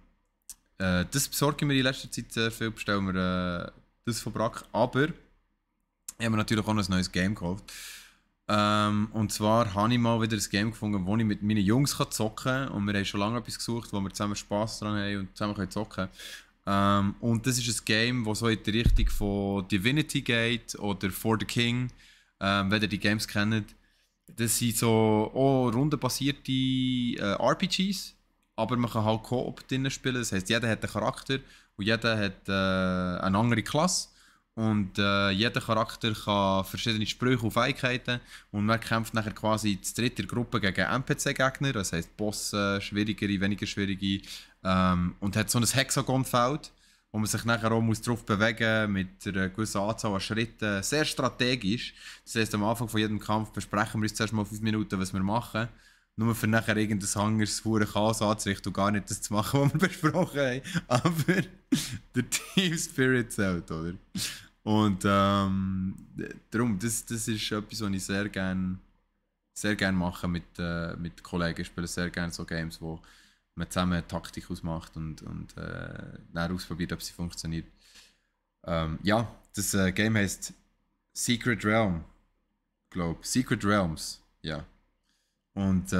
das besorge ich mir in letzter Zeit sehr viel, bestellen wir das von Brack. Aber ich habe mir natürlich auch noch ein neues Game gekauft. Und zwar habe ich mal wieder ein Game gefunden, wo ich mit meinen Jungs zocken kann. Und wir haben schon lange etwas gesucht, wo wir zusammen Spass dran haben und zusammen zocken können. Und das ist ein Game, das so in die Richtung von Divinity geht oder For the King, wenn ihr die Games kennt. Das sind so rundenbasierte RPGs, aber man kann halt Koop drinnen spielen. Das heisst, jeder hat einen Charakter und jeder hat eine andere Klasse. Und jeder Charakter kann verschiedene Sprüche und Fähigkeiten. Und man kämpft nachher quasi in dritter Gruppe gegen NPC-Gegner, das heisst Bosse, schwierigere, weniger schwierige. Und hat so ein Hexagonfeld, wo man sich nachher auch muss drauf bewegen mit einer gewissen Anzahl an Schritten. Sehr strategisch. Das heisst, am Anfang von jedem Kampf besprechen wir uns zuerst mal 5 Minuten, was wir machen. Nur für nachher irgendein Hangers verdammtes Chaos anzurichten und gar nicht das zu machen, was wir besprochen haben. Aber der Team Spirit zählt, oder? Und darum, das ist etwas, was ich sehr gern mache mit Kollegen. Ich spiele sehr gerne so Games, wo man zusammen eine Taktik ausmacht und dann ausprobiert, ob sie funktioniert. Ja, das Game heißt Secret Realm, glaube Secret Realms, ja. Und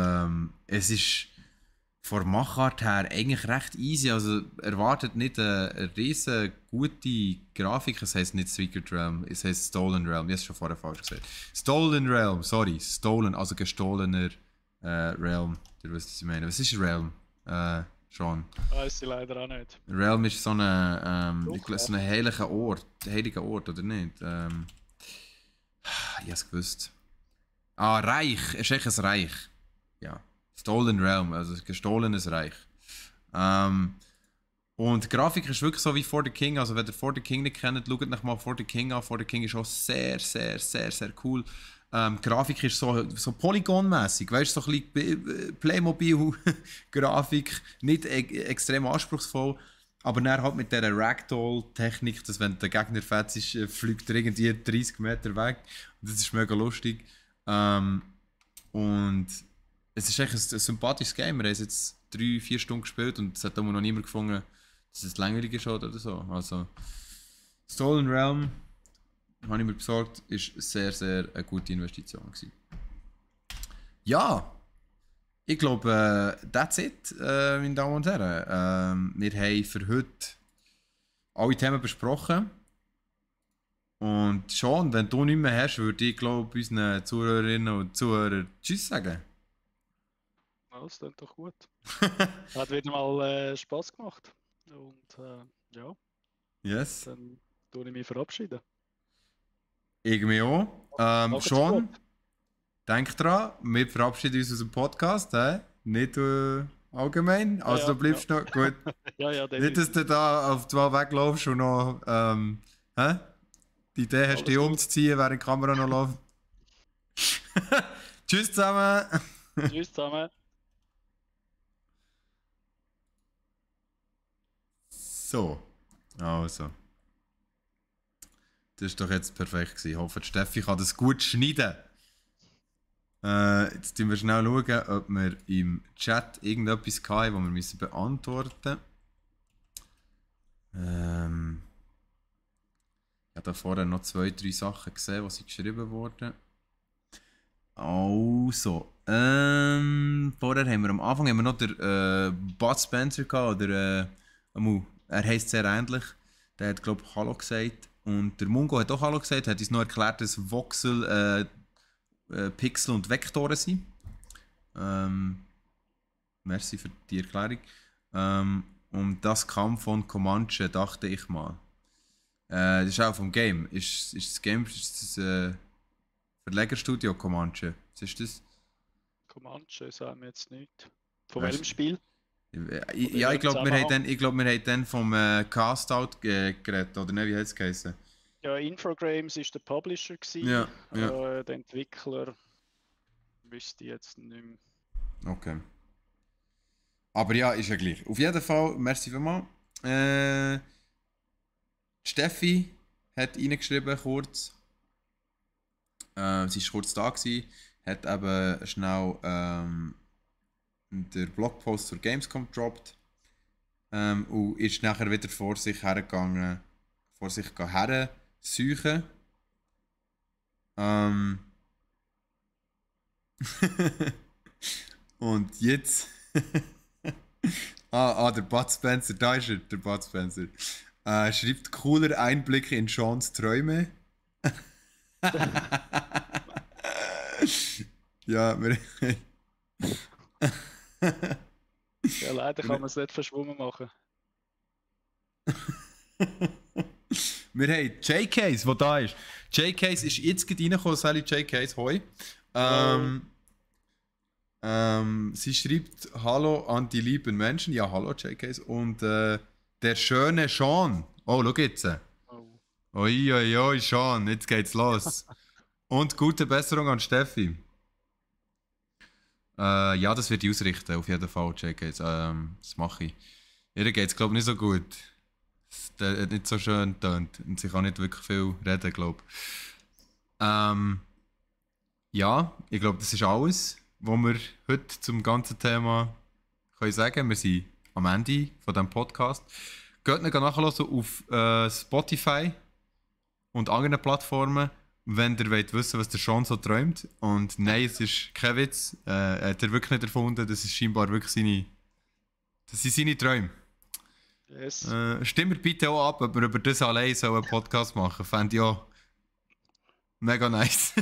es ist von der Machart her eigentlich recht easy. Also erwartet nicht eine riesen gute Grafik. Es heisst nicht Secret Realm, es heisst Stolen Realm. Ich habe es schon vorher falsch gesagt. Stolen Realm, sorry. Stolen, also gestohlener Realm. Ihr wisst, was ich meine. Was ist Realm? Schon. Weiß ich leider auch nicht. Realm ist so ein Doch, so ein heiliger Ort, oder nicht? Ich habe es gewusst. Ah, Reich. Es ist echt ein Reich. Ja. Stolen Realm, also gestohlenes Reich. Und die Grafik ist wirklich so wie For the King. Also, wenn ihr For the King nicht kennt, schaut euch mal For the King an. For the King ist auch sehr, sehr, sehr, sehr cool. Die Grafik ist so polygonmäßig, weißt du, so ein bisschen Playmobil-Grafik. Nicht extrem anspruchsvoll, aber dann halt mit dieser Ragdoll-Technik, dass wenn der Gegner fetzt ist, fliegt er irgendwie 30 Meter weg. Und das ist mega lustig. Und es ist echt ein sympathisches Game. Wir haben es jetzt 3-4 Stunden gespielt und es hat immer noch niemand gefunden, dass es langweilig ist oder so. Also, Stolen Realm, habe ich mir besorgt, ist sehr, sehr eine gute Investition gewesen. Ja, ich glaube, that's it, meine Damen und Herren. Wir haben für heute alle Themen besprochen. Und schon, wenn du nicht mehr hast, würde ich glaube unseren Zuhörerinnen und Zuhörern Tschüss sagen. Ja, das klingt doch gut. Hat wieder mal Spaß gemacht. Und ja, Yes. dann tue ich mich verabschieden. Irgendwie auch. Macht's Schon, gut. denk dran, wir verabschieden uns aus dem Podcast, nicht allgemein. Also Ja, du bleibst noch gut. Ja, Nicht, dass definitiv. du da auf die Wahl weglaufst und noch die Idee hast, Alles dich gut. umzuziehen, während die Kamera noch läuft. Tschüss zusammen. Tschüss zusammen. So, also. Das ist doch jetzt perfekt gewesen. Ich hoffe, die Steffi kann das gut schneiden. Jetzt schauen wir schnell, ob wir im Chat irgendetwas hatten, das wir müssen beantworten müssen. Ich habe da vorher noch 2-3 Sachen gesehen, die geschrieben wurden. Also, vorher haben wir am Anfang noch den Bud Spencer gehabt, oder er heisst sehr ähnlich. Der hat, glaube ich, Hallo gesagt. Und der Mungo hat auch Hallo gesagt, hat uns noch erklärt, dass Voxel, Pixel und Vektoren sind. Merci für die Erklärung. Und das kam von Comanche, dachte ich mal. Das ist auch vom Game. Ist das Game ist das Verlegerstudio Comanche? Was ist das? Comanche sagen wir jetzt nicht. Von Weißt- welchem Spiel? Ja, ich glaube, wir haben dann vom Cast-Out geredet, oder ne? Wie hat es geheißen? Ja, Infogrames ist der Publisher gewesen. Ja, ja. Der Entwickler wüsste ich jetzt nicht mehr. Okay. Aber ja, ist ja gleich. Auf jeden Fall, merci vielmals. Steffi hat reingeschrieben, kurz. Sie war kurz da gewesen, hat eben schnell den Blogpost zur Gamescom gedroppt. Und ist nachher wieder vor sich hergegangen, vor sich her suchen. Und jetzt. Der Bud Spencer, da ist er, der Bud Spencer. Schreibt cooler Einblicke in Seans Träume. Ja, wir. Ja, leider kann man es nicht verschwommen machen. Wir haben J-Case, der da ist. J-Case ist jetzt gerade reingekommen. Sally J-Case, hoi. Sie schreibt Hallo an die lieben Menschen. Ja, hallo J-Case. Und der schöne Sean. Oh, schau jetzt. Oh. Oi, oi, oi, Sean, jetzt geht's los. Und gute Besserung an Steffi. Ja, das wird ich ausrichten, auf jeden Fall, J-Case. Das mache ich. Ihr geht's, glaube ich, nicht so gut. Der hat nicht so schön tönt und sie kann nicht wirklich viel reden, glaube ich. Ja, ich glaube, das ist alles, was wir heute zum ganzen Thema können sagen. Wir sind am Ende von diesem Podcast. geht ihn nachhören auf Spotify und anderen Plattformen, wenn ihr wollt wissen, was der Sean so träumt. Und nein, es ist kein Witz. Hat er wirklich nicht erfunden. Das ist scheinbar wirklich das sind seine Träume. Yes. Stimmt bitte auch ab, ob wir über das allein so einen Podcast machen. Fände ich auch mega nice.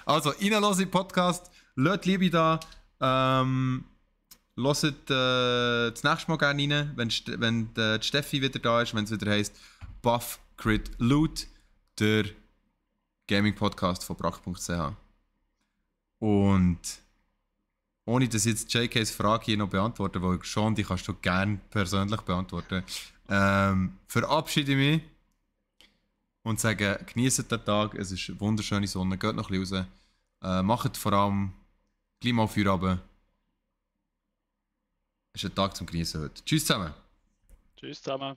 Also, reinlassen in den Podcast. Lasst Liebe da. Hört das nächste Mal gerne rein, wenn die Steffi wieder da ist, wenn es wieder heisst Buff Crit Loot, der Gaming-Podcast von brack.ch. Und ohne dass jetzt JKs Frage hier noch beantworten, weil schon die kannst du gerne persönlich beantworten, verabschiede ich mich und sage, genießt den Tag, es ist eine wunderschöne Sonne, geht noch ein bisschen raus, macht vor allem gleich mal Feierabend. Es ist ein Tag zum Genießen heute. Tschüss zusammen. Tschüss zusammen.